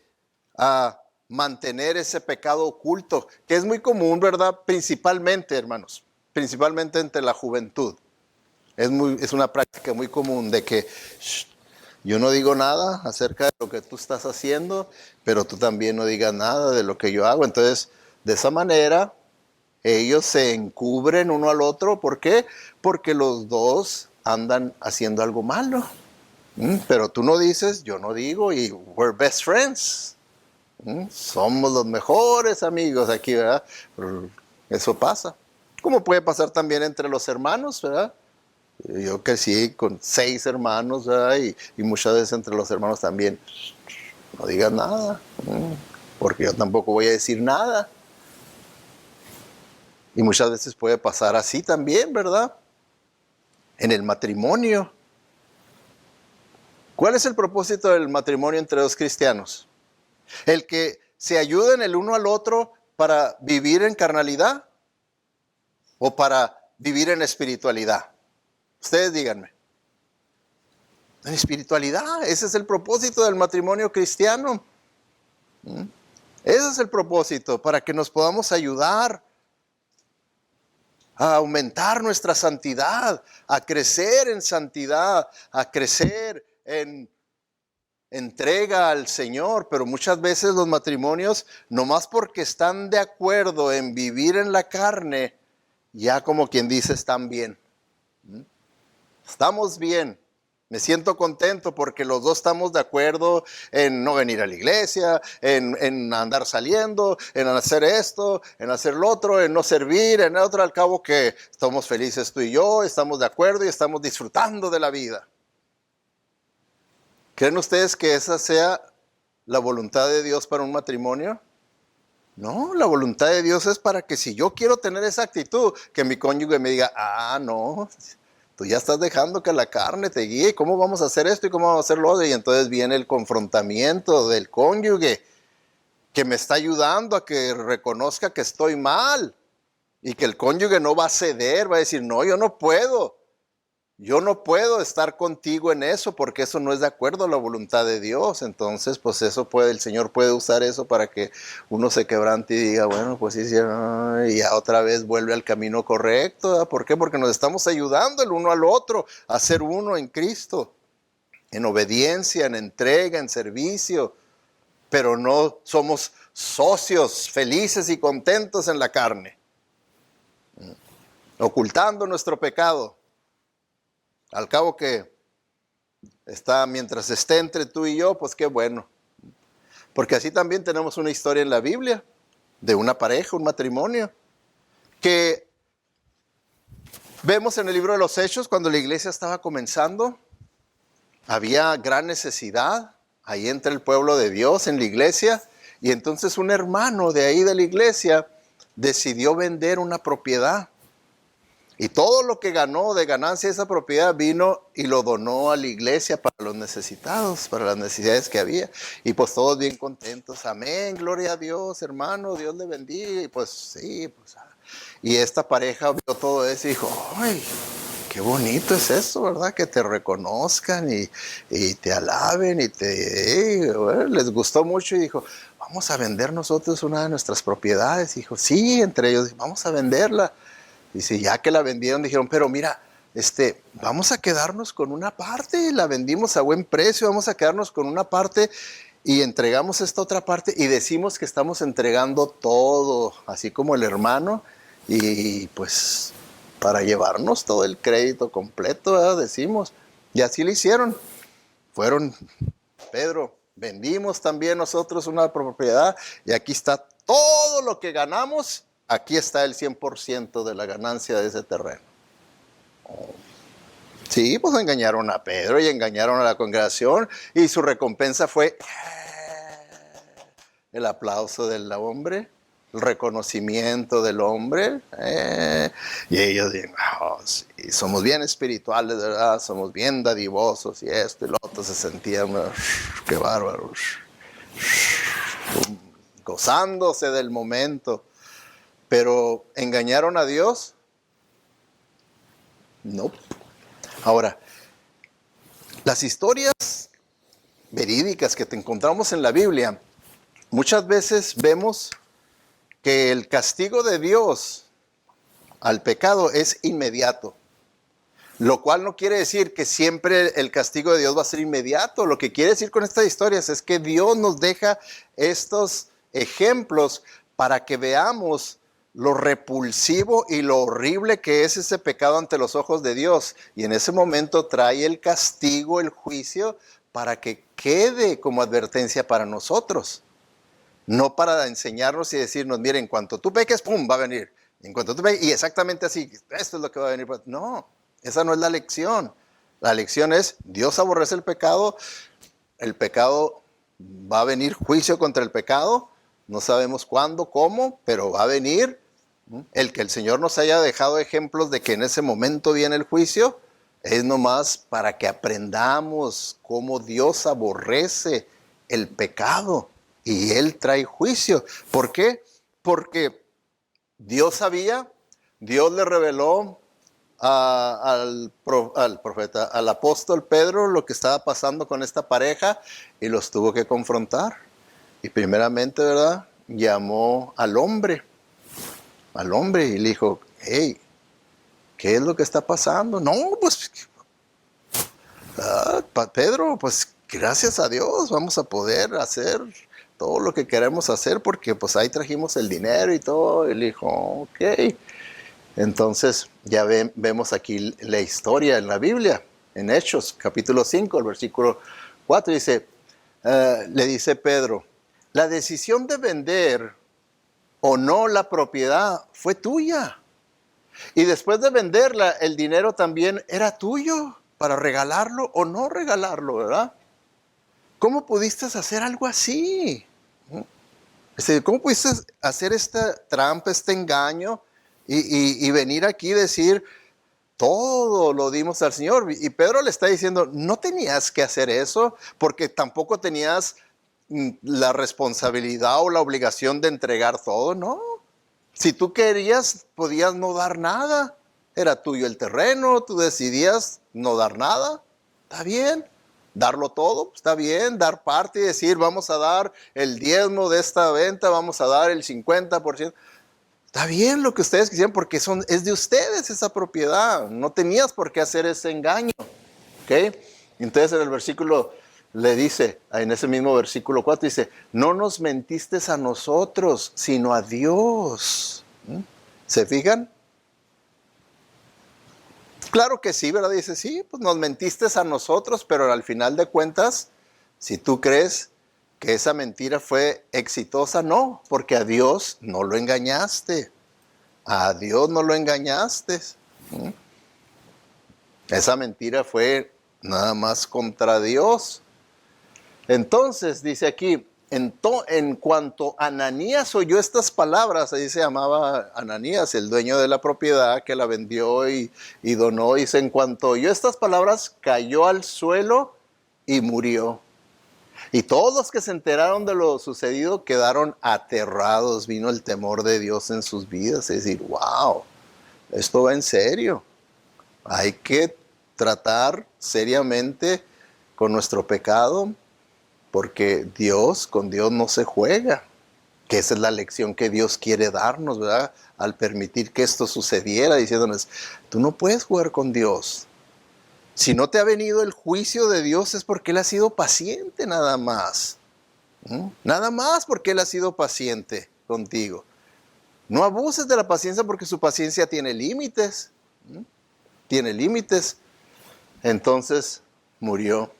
a mantener ese pecado oculto, que es muy común, ¿verdad? Principalmente, hermanos, principalmente entre la juventud. Es una práctica muy común de que yo no digo nada acerca de lo que tú estás haciendo, pero tú también no digas nada de lo que yo hago. Entonces, de esa manera, ellos se encubren uno al otro. ¿Por qué? Porque los dos andan haciendo algo malo. Pero tú no dices, yo no digo, y we're best friends. Somos los mejores amigos aquí, ¿verdad? Pero eso pasa. Como puede pasar también entre los hermanos, ¿verdad? Yo crecí con 6 hermanos, ¿verdad? Y muchas veces entre los hermanos también. No digas nada, porque yo tampoco voy a decir nada. Y muchas veces puede pasar así también, ¿verdad? En el matrimonio. ¿Cuál es el propósito del matrimonio entre dos cristianos? El que se ayuden el uno al otro para vivir en carnalidad o para vivir en espiritualidad. Ustedes díganme. En espiritualidad, ese es el propósito del matrimonio cristiano. Ese es el propósito, para que nos podamos ayudar a aumentar nuestra santidad, a crecer en santidad, a crecer en entrega al Señor. Pero muchas veces los matrimonios, nomás porque están de acuerdo en vivir en la carne, ya como quien dice, están bien. Estamos bien. Me siento contento porque los dos estamos de acuerdo en no venir a la iglesia, en andar saliendo, en hacer esto, en hacer lo otro, en no servir, en otro. Al cabo que estamos felices tú y yo, estamos de acuerdo y estamos disfrutando de la vida. ¿Creen ustedes que esa sea la voluntad de Dios para un matrimonio? No, la voluntad de Dios es para que si yo quiero tener esa actitud, que mi cónyuge me diga, no, tú ya estás dejando que la carne te guíe, ¿cómo vamos a hacer esto y cómo vamos a hacer lo otro? Y entonces viene el confrontamiento del cónyuge, que me está ayudando a que reconozca que estoy mal, y que el cónyuge no va a ceder, va a decir, no, yo no puedo. Yo no puedo estar contigo en eso porque eso no es de acuerdo a la voluntad de Dios. Entonces, pues eso el Señor puede usar eso para que uno se quebrante y diga, bueno, pues sí, y ya otra vez vuelve al camino correcto. ¿Verdad? ¿Por qué? Porque nos estamos ayudando el uno al otro a ser uno en Cristo, en obediencia, en entrega, en servicio, pero no somos socios felices y contentos en la carne, ocultando nuestro pecado. Al cabo que mientras esté entre tú y yo, pues qué bueno. Porque así también tenemos una historia en la Biblia de una pareja, un matrimonio, que vemos en el libro de los Hechos cuando la iglesia estaba comenzando. Había gran necesidad ahí entre el pueblo de Dios en la iglesia. Y entonces un hermano de ahí de la iglesia decidió vender una propiedad. Y todo lo que ganó de ganancia de esa propiedad vino y lo donó a la iglesia para los necesitados, para las necesidades que había. Y pues todos bien contentos. Amén, gloria a Dios, hermano, Dios le bendiga. Y pues sí, pues. Y esta pareja vio todo eso y dijo, ¡ay! Qué bonito es eso, ¿verdad? Que te reconozcan y te alaben bueno, les gustó mucho y dijo, vamos a vender nosotros una de nuestras propiedades. Y dijo, sí, entre ellos, vamos a venderla. Dice, ya que la vendieron, dijeron, pero mira, vamos a quedarnos con una parte, la vendimos a buen precio, vamos a quedarnos con una parte y entregamos esta otra parte y decimos que estamos entregando todo, así como el hermano, y pues para llevarnos todo el crédito completo, ¿verdad? Decimos, y así lo hicieron. Fueron, Pedro, vendimos también nosotros una propiedad y aquí está todo lo que ganamos. Aquí está el 100% de la ganancia de ese terreno. Sí, pues engañaron a Pedro y engañaron a la congregación y su recompensa fue el aplauso del hombre, el reconocimiento del hombre. Y ellos dicen, sí, somos bien espirituales, ¿verdad? Somos bien dadivosos y esto y lo otro. Se sentían, qué bárbaros, gozándose del momento. Pero ¿engañaron a Dios? No. Ahora, las historias verídicas que te encontramos en la Biblia, muchas veces vemos que el castigo de Dios al pecado es inmediato. Lo cual no quiere decir que siempre el castigo de Dios va a ser inmediato. Lo que quiere decir con estas historias es que Dios nos deja estos ejemplos para que veamos lo repulsivo y lo horrible que es ese pecado ante los ojos de Dios. Y en ese momento trae el castigo, el juicio, para que quede como advertencia para nosotros. No para enseñarnos y decirnos, miren, en cuanto tú peques, ¡pum!, va a venir. En cuanto tú peques, y exactamente así, esto es lo que va a venir. No, esa no es la lección. La lección es, Dios aborrece el pecado va a venir juicio contra el pecado. No sabemos cuándo, cómo, pero va a venir. El que el Señor nos haya dejado ejemplos de que en ese momento viene el juicio, es nomás para que aprendamos cómo Dios aborrece el pecado y Él trae juicio. ¿Por qué? Porque Dios sabía, Dios le reveló al profeta, al apóstol Pedro, lo que estaba pasando con esta pareja y los tuvo que confrontar. Y primeramente, ¿verdad?, llamó al hombre y le dijo, hey, ¿qué es lo que está pasando? No, pues, Pedro, pues gracias a Dios vamos a poder hacer todo lo que queremos hacer porque pues ahí trajimos el dinero y todo. Y le dijo, ok. Entonces ya vemos aquí la historia en la Biblia. en Hechos, capítulo 5, el versículo 4, dice, le dice Pedro, la decisión de vender o no la propiedad fue tuya. Y después de venderla, el dinero también era tuyo para regalarlo o no regalarlo, ¿verdad? ¿Cómo pudiste hacer algo así? ¿Cómo pudiste hacer esta trampa, este engaño y venir aquí y decir, todo lo dimos al Señor? Y Pedro le está diciendo, no tenías que hacer eso porque tampoco tenías la responsabilidad o la obligación de entregar todo, ¿no? Si tú querías, podías no dar nada. Era tuyo el terreno, tú decidías no dar nada. Está bien. Darlo todo, está bien. Dar parte y decir, vamos a dar el diezmo de esta venta, vamos a dar el 50%. Está bien lo que ustedes quisieran porque es de ustedes esa propiedad. No tenías por qué hacer ese engaño. ¿Ok? Entonces en el versículo le dice, en ese mismo versículo 4 dice, no nos mentiste a nosotros, sino a Dios. ¿Se fijan? Claro que sí, ¿verdad? Dice, sí, pues nos mentiste a nosotros, pero al final de cuentas, si tú crees que esa mentira fue exitosa, no, porque a Dios no lo engañaste. A Dios no lo engañaste. Esa mentira fue nada más contra Dios. Entonces, dice aquí, en cuanto Ananías oyó estas palabras, ahí se llamaba Ananías, el dueño de la propiedad que la vendió y donó, dice, en cuanto oyó estas palabras, cayó al suelo y murió. Y todos los que se enteraron de lo sucedido quedaron aterrados, vino el temor de Dios en sus vidas, es decir, wow, esto va en serio. Hay que tratar seriamente con nuestro pecado, porque con Dios no se juega, que esa es la lección que Dios quiere darnos, ¿verdad? Al permitir que esto sucediera, diciéndonos, tú no puedes jugar con Dios. Si no te ha venido el juicio de Dios es porque Él ha sido paciente nada más. Nada más porque Él ha sido paciente contigo. No abuses de la paciencia porque su paciencia tiene límites. Tiene límites. Entonces murió.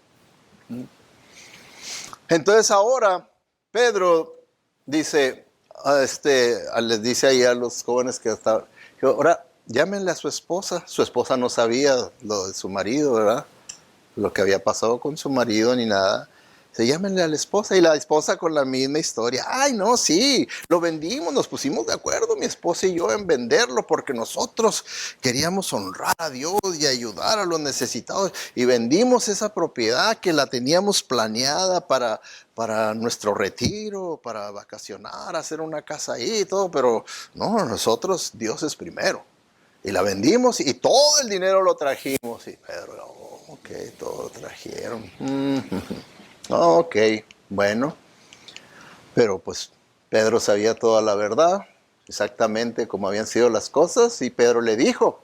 Entonces ahora Pedro dice, les dice ahí a los jóvenes que estaban, ahora llámenle a su esposa. Su esposa no sabía lo de su marido, ¿verdad? Lo que había pasado con su marido ni nada. Se llámenle a la esposa y la esposa con la misma historia. Ay, no, sí, lo vendimos, nos pusimos de acuerdo mi esposa y yo en venderlo porque nosotros queríamos honrar a Dios y ayudar a los necesitados y vendimos esa propiedad que la teníamos planeada para nuestro retiro, para vacacionar, hacer una casa ahí y todo, pero no, nosotros, Dios es primero. Y la vendimos y todo el dinero lo trajimos. Y Pedro, ok, todo lo trajeron. Ok, bueno. Pero pues Pedro sabía toda la verdad, exactamente cómo habían sido las cosas. Y Pedro le dijo,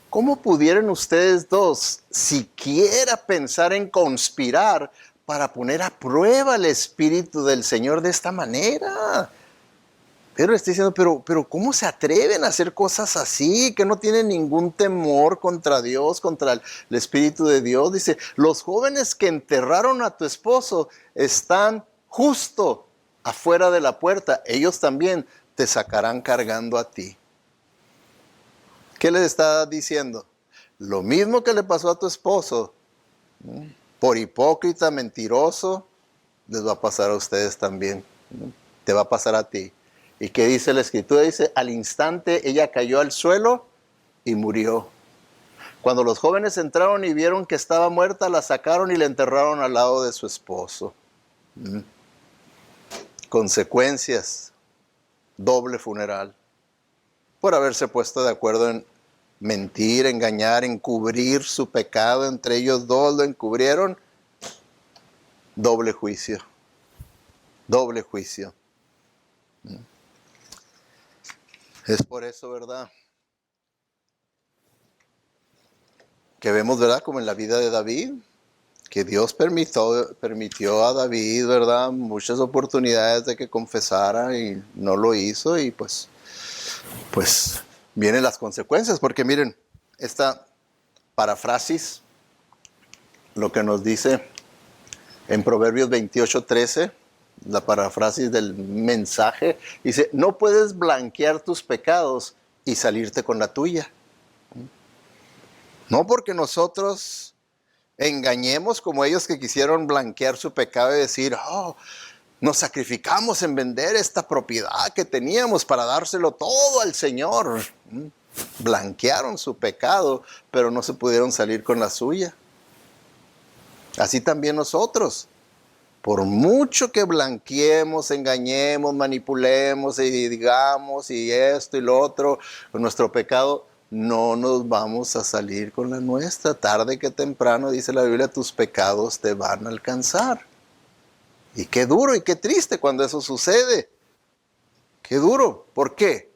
¿cómo pudieron ustedes dos siquiera pensar en conspirar para poner a prueba el Espíritu del Señor de esta manera? Pedro está diciendo, pero ¿cómo se atreven a hacer cosas así? Que no tienen ningún temor contra Dios, contra el Espíritu de Dios. Dice, los jóvenes que enterraron a tu esposo están justo afuera de la puerta. Ellos también te sacarán cargando a ti. ¿Qué les está diciendo? Lo mismo que le pasó a tu esposo, por hipócrita, mentiroso, les va a pasar a ustedes también. Te va a pasar a ti. ¿Y qué dice la escritura? Dice, al instante ella cayó al suelo y murió. Cuando los jóvenes entraron y vieron que estaba muerta, la sacaron y la enterraron al lado de su esposo. Consecuencias, doble funeral, por haberse puesto de acuerdo en mentir, engañar, encubrir su pecado. Entre ellos dos lo encubrieron. Doble juicio, doble juicio. Es por eso, ¿verdad? Que vemos, ¿verdad? Como en la vida de David, que Dios permitió a David, ¿verdad? Muchas oportunidades de que confesara y no lo hizo y pues vienen las consecuencias. Porque miren, esta paráfrasis lo que nos dice en Proverbios 28:13, la parafrasis del mensaje, dice, no puedes blanquear tus pecados y salirte con la tuya. No porque nosotros engañemos como ellos que quisieron blanquear su pecado y decir, oh, nos sacrificamos en vender esta propiedad que teníamos para dárselo todo al Señor. Blanquearon su pecado, pero no se pudieron salir con la suya. Así también nosotros. Por mucho que blanqueemos, engañemos, manipulemos y digamos y esto y lo otro, con nuestro pecado no nos vamos a salir con la nuestra. Tarde que temprano, dice la Biblia, tus pecados te van a alcanzar. Y qué duro y qué triste cuando eso sucede. Qué duro. ¿Por qué?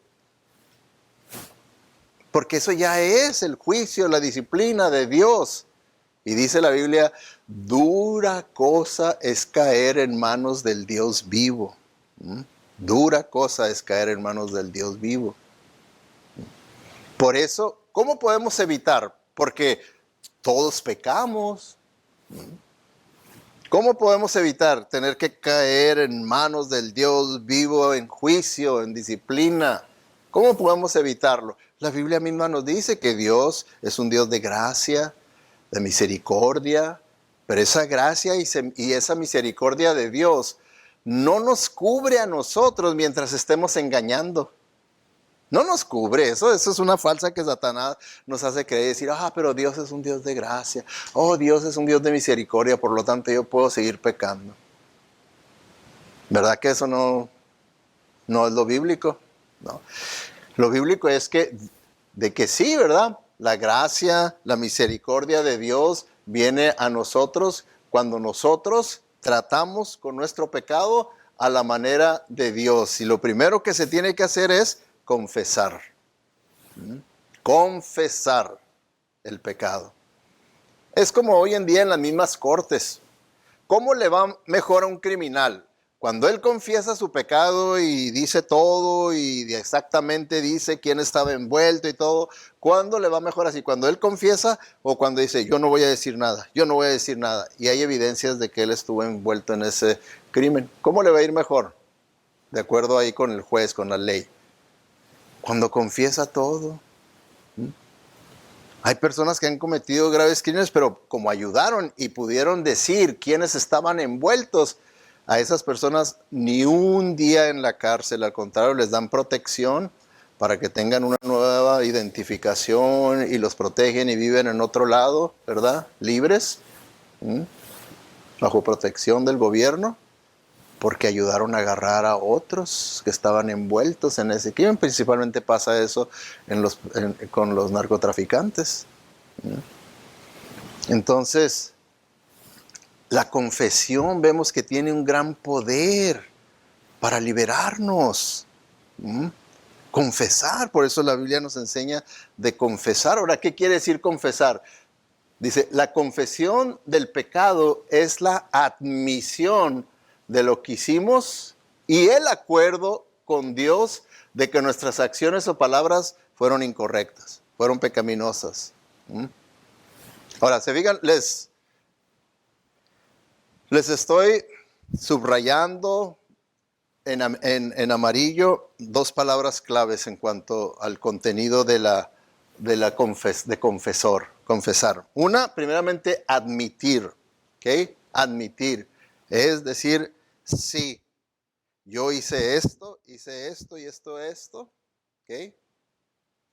Porque eso ya es el juicio, la disciplina de Dios. Y dice la Biblia, dura cosa es caer en manos del Dios vivo. Dura cosa es caer en manos del Dios vivo. Por eso, ¿cómo podemos evitar? Porque todos pecamos. ¿Cómo podemos evitar tener que caer en manos del Dios vivo en juicio, en disciplina? ¿Cómo podemos evitarlo? La Biblia misma nos dice que Dios es un Dios de gracia, de misericordia, pero esa gracia y esa misericordia de Dios no nos cubre a nosotros mientras estemos engañando. No nos cubre, eso es una falsa que Satanás nos hace creer y decir, pero Dios es un Dios de gracia, Dios es un Dios de misericordia, por lo tanto yo puedo seguir pecando. ¿Verdad que eso no es lo bíblico? No. Lo bíblico es de que sí, ¿verdad? La gracia, la misericordia de Dios viene a nosotros cuando nosotros tratamos con nuestro pecado a la manera de Dios. Y lo primero que se tiene que hacer es confesar. Confesar el pecado. Es como hoy en día en las mismas cortes. ¿Cómo le va mejor a un criminal? Cuando él confiesa su pecado y dice todo y exactamente dice quién estaba envuelto y todo, ¿cuándo le va mejor así? ¿Cuando él confiesa o cuando dice yo no voy a decir nada, yo no voy a decir nada? Y hay evidencias de que él estuvo envuelto en ese crimen. ¿Cómo le va a ir mejor? De acuerdo ahí con el juez, con la ley. Cuando confiesa todo. Hay personas que han cometido graves crímenes, pero como ayudaron y pudieron decir quiénes estaban envueltos, a esas personas ni un día en la cárcel, al contrario, les dan protección para que tengan una nueva identificación y los protegen y viven en otro lado, ¿verdad? Libres, bajo protección del gobierno, porque ayudaron a agarrar a otros que estaban envueltos en ese crimen. Principalmente pasa eso con los narcotraficantes. Entonces, la confesión vemos que tiene un gran poder para liberarnos. Confesar, por eso la Biblia nos enseña de confesar. Ahora, ¿qué quiere decir confesar? Dice, la confesión del pecado es la admisión de lo que hicimos y el acuerdo con Dios de que nuestras acciones o palabras fueron incorrectas, fueron pecaminosas. Ahora, se fijan, les estoy subrayando en amarillo dos palabras claves en cuanto al contenido de confesar. Una, primeramente, admitir. ¿Ok? Admitir. Es decir, sí, yo hice esto y esto. ¿Ok?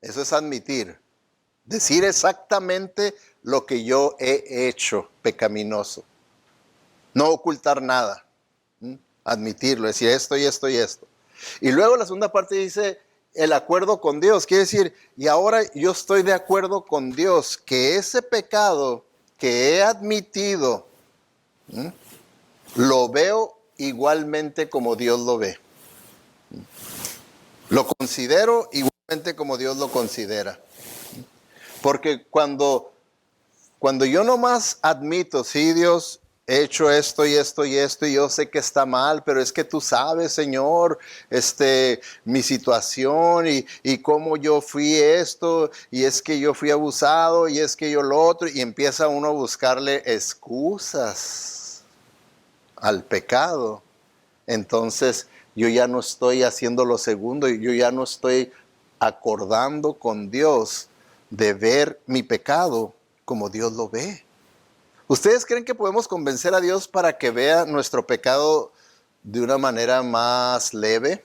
Eso es admitir. Decir exactamente lo que yo he hecho pecaminoso. No ocultar nada. Admitirlo, decir esto y esto y esto. Y luego la segunda parte dice el acuerdo con Dios. Quiere decir, y ahora yo estoy de acuerdo con Dios que ese pecado que he admitido, lo veo igualmente como Dios lo ve. Lo considero igualmente como Dios lo considera. Porque cuando yo nomás admito, sí, Dios, he hecho esto y esto y esto y yo sé que está mal, pero es que tú sabes, Señor, mi situación y cómo yo fui esto y es que yo fui abusado y es que yo lo otro y empieza uno a buscarle excusas al pecado. Entonces yo ya no estoy haciendo lo segundo y yo ya no estoy acordando con Dios de ver mi pecado como Dios lo ve. ¿Ustedes creen que podemos convencer a Dios para que vea nuestro pecado de una manera más leve?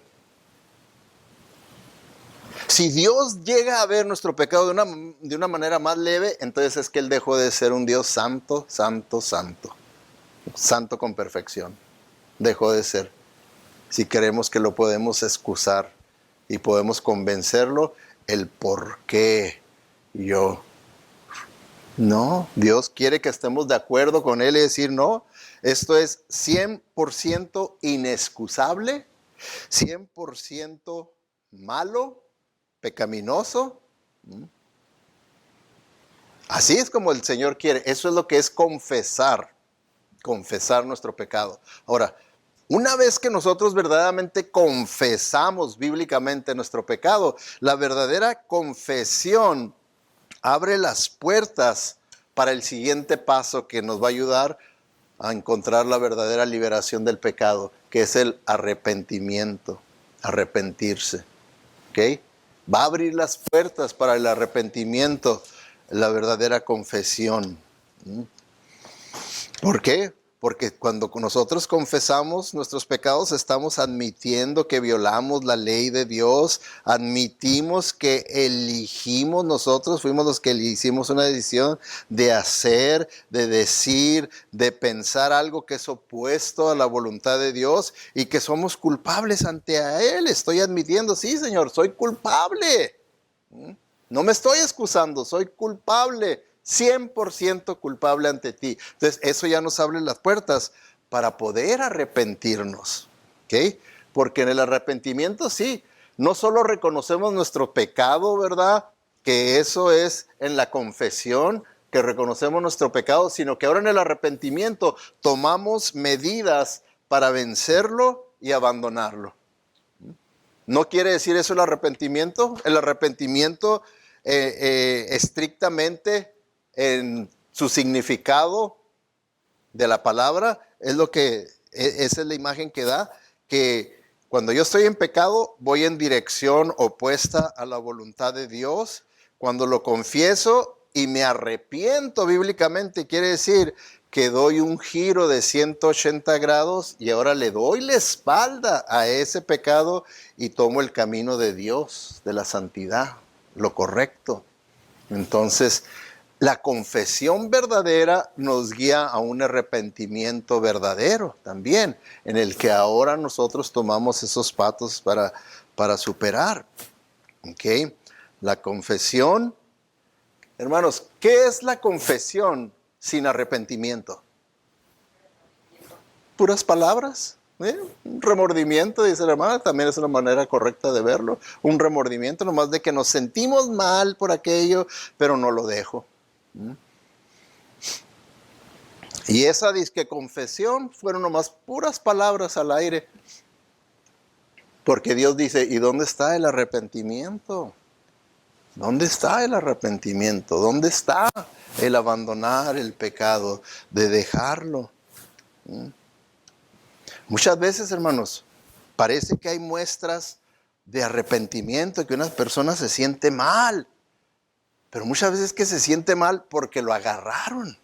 Si Dios llega a ver nuestro pecado de una manera más leve, entonces es que Él dejó de ser un Dios santo, santo, santo. Santo con perfección. Dejó de ser. Si queremos que lo podemos excusar y podemos convencerlo, el por qué yo. No, Dios quiere que estemos de acuerdo con Él y decir, no, esto es 100% inexcusable, 100% malo, pecaminoso. Así es como el Señor quiere. Eso es lo que es confesar nuestro pecado. Ahora, una vez que nosotros verdaderamente confesamos bíblicamente nuestro pecado, la verdadera confesión abre las puertas para el siguiente paso que nos va a ayudar a encontrar la verdadera liberación del pecado, que es el arrepentimiento, arrepentirse. ¿Ok? Va a abrir las puertas para el arrepentimiento, la verdadera confesión. ¿Por qué? Porque cuando nosotros confesamos nuestros pecados, estamos admitiendo que violamos la ley de Dios, admitimos que elegimos nosotros, fuimos los que hicimos una decisión de hacer, de decir, de pensar algo que es opuesto a la voluntad de Dios y que somos culpables ante a Él. Estoy admitiendo, sí, Señor, soy culpable. No me estoy excusando, soy culpable. 100% culpable ante ti. Entonces, eso ya nos abre las puertas para poder arrepentirnos. ¿Ok? Porque en el arrepentimiento sí, no solo reconocemos nuestro pecado, ¿verdad? Que eso es en la confesión, que reconocemos nuestro pecado, sino que ahora en el arrepentimiento tomamos medidas para vencerlo y abandonarlo. ¿No quiere decir eso el arrepentimiento? El arrepentimiento estrictamente en su significado de la palabra, es lo que, esa es la imagen que da, que cuando yo estoy en pecado, voy en dirección opuesta a la voluntad de Dios. Cuando lo confieso y me arrepiento bíblicamente, quiere decir que doy un giro de 180 grados y ahora le doy la espalda a ese pecado y tomo el camino de Dios, de la santidad, lo correcto. Entonces, la confesión verdadera nos guía a un arrepentimiento verdadero también, en el que ahora nosotros tomamos esos pasos para superar. ¿Ok? La confesión, hermanos, ¿qué es la confesión sin arrepentimiento? Puras palabras. Un remordimiento, dice la hermana, también es una manera correcta de verlo. Un remordimiento, nomás de que nos sentimos mal por aquello, pero no lo dejo. Y esa disque confesión fueron nomás puras palabras al aire. Porque Dios dice, ¿y dónde está el arrepentimiento? ¿Dónde está el arrepentimiento? ¿Dónde está el abandonar el pecado, de dejarlo? Muchas veces, hermanos, parece que hay muestras de arrepentimiento, que una persona se siente mal. Pero muchas veces que se siente mal porque lo agarraron.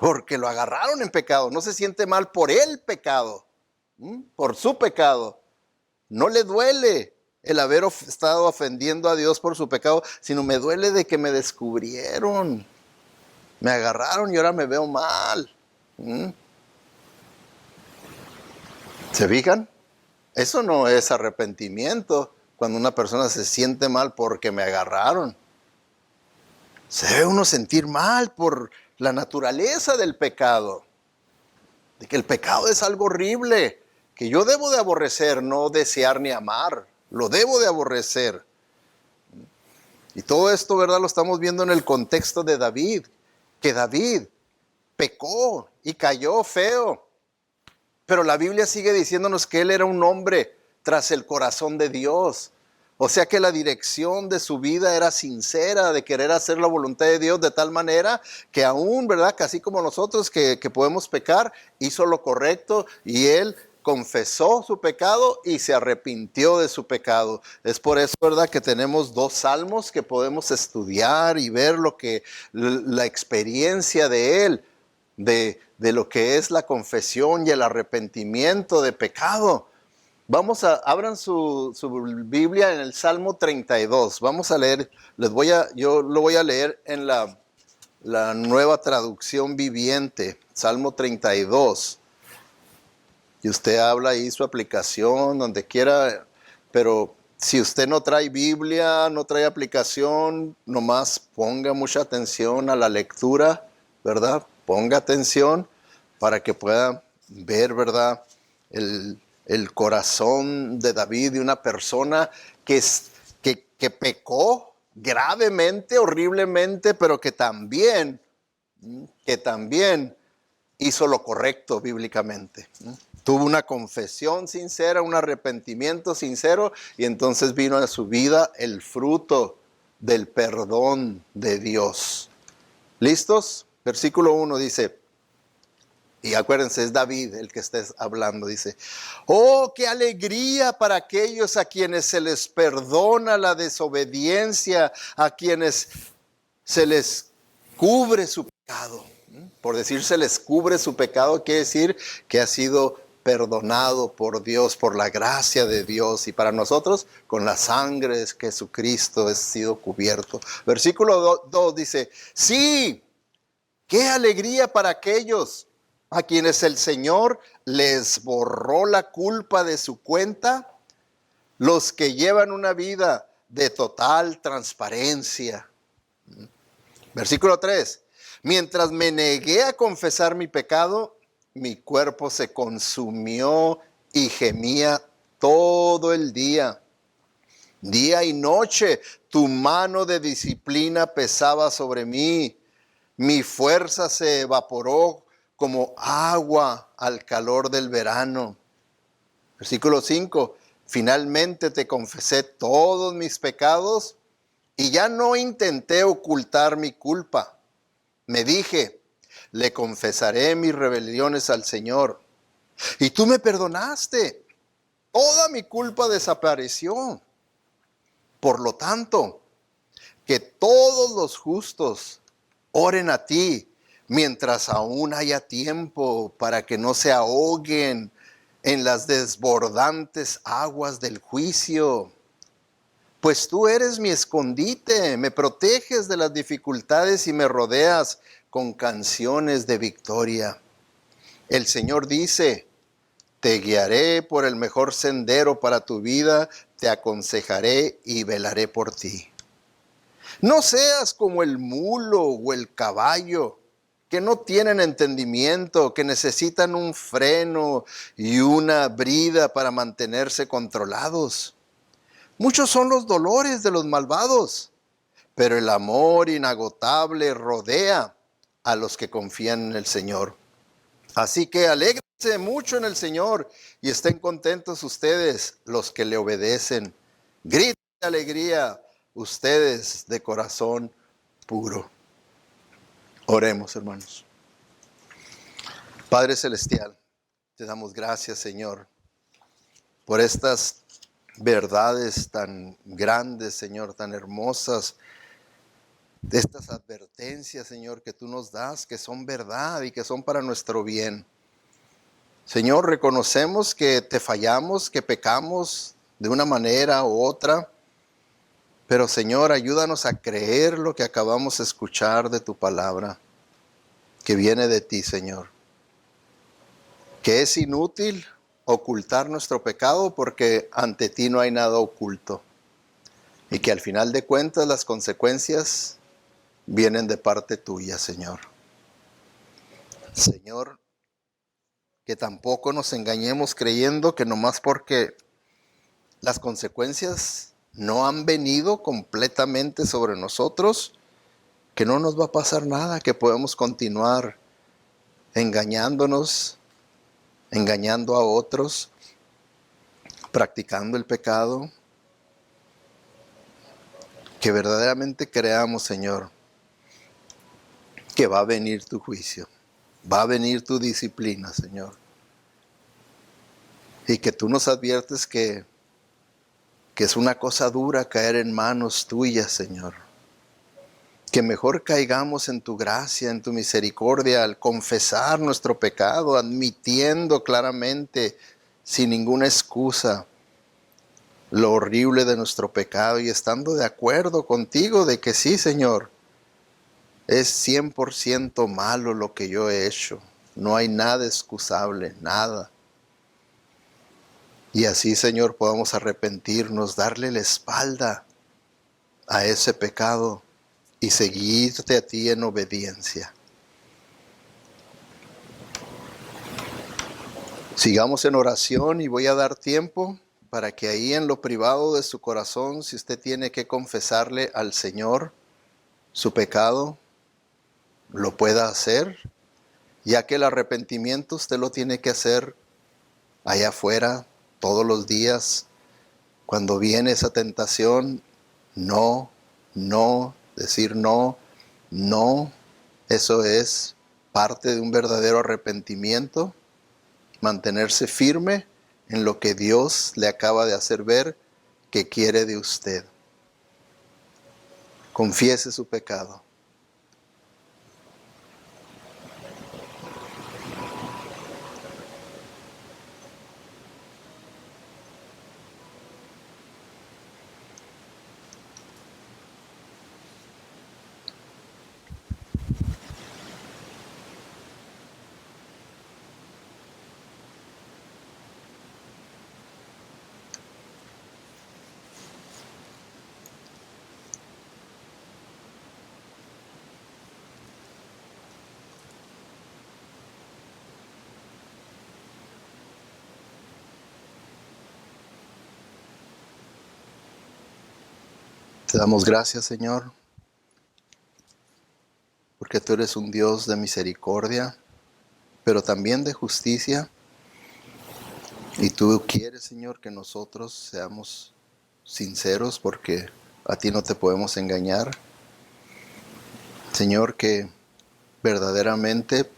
Porque lo agarraron en pecado. No se siente mal por el pecado, por su pecado. No le duele el haber estado ofendiendo a Dios por su pecado, sino me duele de que me descubrieron. Me agarraron y ahora me veo mal. ¿Se fijan? Eso no es arrepentimiento cuando una persona se siente mal porque me agarraron. Se debe uno sentir mal por la naturaleza del pecado. De que el pecado es algo horrible, que yo debo de aborrecer, no desear ni amar. Lo debo de aborrecer. Y todo esto, ¿verdad? Lo estamos viendo en el contexto de David. Que David pecó y cayó feo. Pero la Biblia sigue diciéndonos que él era un hombre tras el corazón de Dios. O sea que la dirección de su vida era sincera, de querer hacer la voluntad de Dios de tal manera que aún, ¿verdad? Que así como nosotros que podemos pecar, hizo lo correcto y él confesó su pecado y se arrepintió de su pecado. Es por eso, ¿verdad? Que tenemos 2 salmos que podemos estudiar y ver lo que la experiencia de él, de lo que es la confesión y el arrepentimiento de pecado. Abran su Biblia en el Salmo 32. Vamos a leer, yo lo voy a leer en la nueva traducción viviente, Salmo 32. Y usted habla ahí su aplicación, donde quiera, pero si usted no trae Biblia, no trae aplicación, nomás ponga mucha atención a la lectura, ¿verdad? Ponga atención para que pueda ver, ¿verdad? El corazón de David, de una persona que pecó gravemente, horriblemente, pero que también hizo lo correcto bíblicamente. Tuvo una confesión sincera, un arrepentimiento sincero, y entonces vino a su vida el fruto del perdón de Dios. ¿Listos? Versículo 1 dice, y acuérdense, es David el que está hablando, dice, oh, qué alegría para aquellos a quienes se les perdona la desobediencia, a quienes se les cubre su pecado. Por decir se les cubre su pecado, quiere decir que ha sido perdonado por Dios, por la gracia de Dios, y para nosotros con la sangre de Jesucristo ha sido cubierto. Versículo 2 dice, sí, qué alegría para aquellos a quienes el Señor les borró la culpa de su cuenta, los que llevan una vida de total transparencia. Versículo 3, mientras me negué a confesar mi pecado, mi cuerpo se consumió y gemía todo el día. Día y noche tu mano de disciplina pesaba sobre mí. Mi fuerza se evaporó como agua al calor del verano. Versículo 5, finalmente te confesé todos mis pecados y ya no intenté ocultar mi culpa. Me dije, le confesaré mis rebeliones al Señor. Y tú me perdonaste. Toda mi culpa desapareció. Por lo tanto, que todos los justos oren a ti mientras aún haya tiempo, para que no se ahoguen en las desbordantes aguas del juicio. Pues tú eres mi escondite, me proteges de las dificultades y me rodeas con canciones de victoria. El Señor dice, te guiaré por el mejor sendero para tu vida, te aconsejaré y velaré por ti. No seas como el mulo o el caballo, que no tienen entendimiento, que necesitan un freno y una brida para mantenerse controlados. Muchos son los dolores de los malvados, pero el amor inagotable rodea a los que confían en el Señor. Así que alégrense mucho en el Señor y estén contentos ustedes, los que le obedecen. Griten de alegría ustedes de corazón puro. Oremos, hermanos. Padre Celestial, te damos gracias, Señor, por estas verdades tan grandes, Señor, tan hermosas, de estas advertencias, Señor, que tú nos das, que son verdad y que son para nuestro bien. Señor, reconocemos que te fallamos, que pecamos de una manera u otra, pero Señor, ayúdanos a creer lo que acabamos de escuchar de tu palabra, que viene de ti, Señor. Que es inútil ocultar nuestro pecado porque ante ti no hay nada oculto. Y que al final de cuentas las consecuencias vienen de parte tuya, Señor. Señor, que tampoco nos engañemos creyendo que nomás porque las consecuencias no han venido completamente sobre nosotros, que no nos va a pasar nada, que podemos continuar engañándonos, engañando a otros, practicando el pecado. Que verdaderamente creamos, Señor, que va a venir tu juicio, va a venir tu disciplina, Señor. Y que tú nos adviertes que es una cosa dura caer en manos tuyas, Señor. Que mejor caigamos en tu gracia, en tu misericordia, al confesar nuestro pecado, admitiendo claramente, sin ninguna excusa, lo horrible de nuestro pecado y estando de acuerdo contigo de que sí, Señor, es 100% malo lo que yo he hecho. No hay nada excusable, nada. Y así, Señor, podamos arrepentirnos, darle la espalda a ese pecado y seguirte a ti en obediencia. Sigamos en oración y voy a dar tiempo para que ahí en lo privado de su corazón, si usted tiene que confesarle al Señor su pecado, lo pueda hacer, ya que el arrepentimiento usted lo tiene que hacer allá afuera todos los días. Cuando viene esa tentación, no, no, decir no, no, eso es parte de un verdadero arrepentimiento. Mantenerse firme en lo que Dios le acaba de hacer ver que quiere de usted. Confiese su pecado. Te damos gracias, Señor, porque tú eres un Dios de misericordia, pero también de justicia. Y tú quieres, Señor, que nosotros seamos sinceros porque a ti no te podemos engañar. Señor, que verdaderamente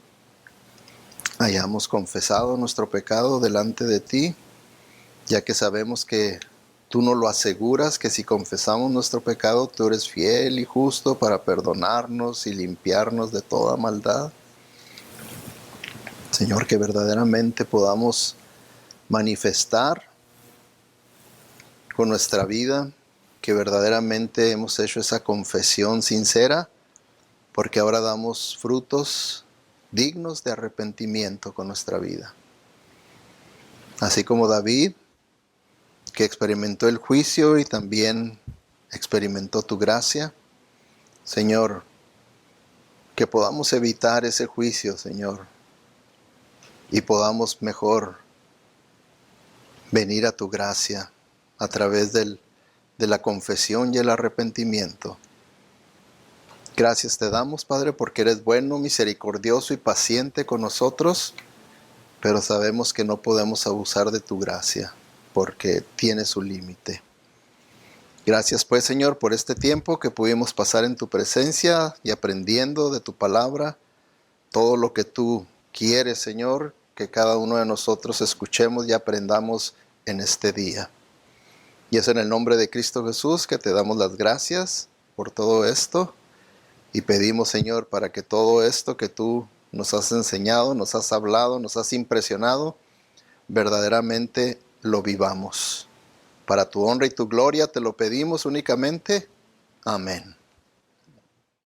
hayamos confesado nuestro pecado delante de ti, ya que sabemos que tú nos lo aseguras, que si confesamos nuestro pecado, tú eres fiel y justo para perdonarnos y limpiarnos de toda maldad. Señor, que verdaderamente podamos manifestar con nuestra vida que verdaderamente hemos hecho esa confesión sincera, porque ahora damos frutos dignos de arrepentimiento con nuestra vida. Así como David, que experimentó el juicio y también experimentó tu gracia, Señor, que podamos evitar ese juicio, Señor, y podamos mejor venir a tu gracia a través de la confesión y el arrepentimiento. Gracias te damos, Padre, porque eres bueno, misericordioso y paciente con nosotros, pero sabemos que no podemos abusar de tu gracia, porque tiene su límite. Gracias pues, Señor, por este tiempo que pudimos pasar en tu presencia y aprendiendo de tu palabra todo lo que tú quieres, Señor, que cada uno de nosotros escuchemos y aprendamos en este día. Y es en el nombre de Cristo Jesús que te damos las gracias por todo esto y pedimos, Señor, para que todo esto que tú nos has enseñado, nos has hablado, nos has impresionado, verdaderamente lo vivamos. Para tu honra y tu gloria te lo pedimos únicamente. Amén.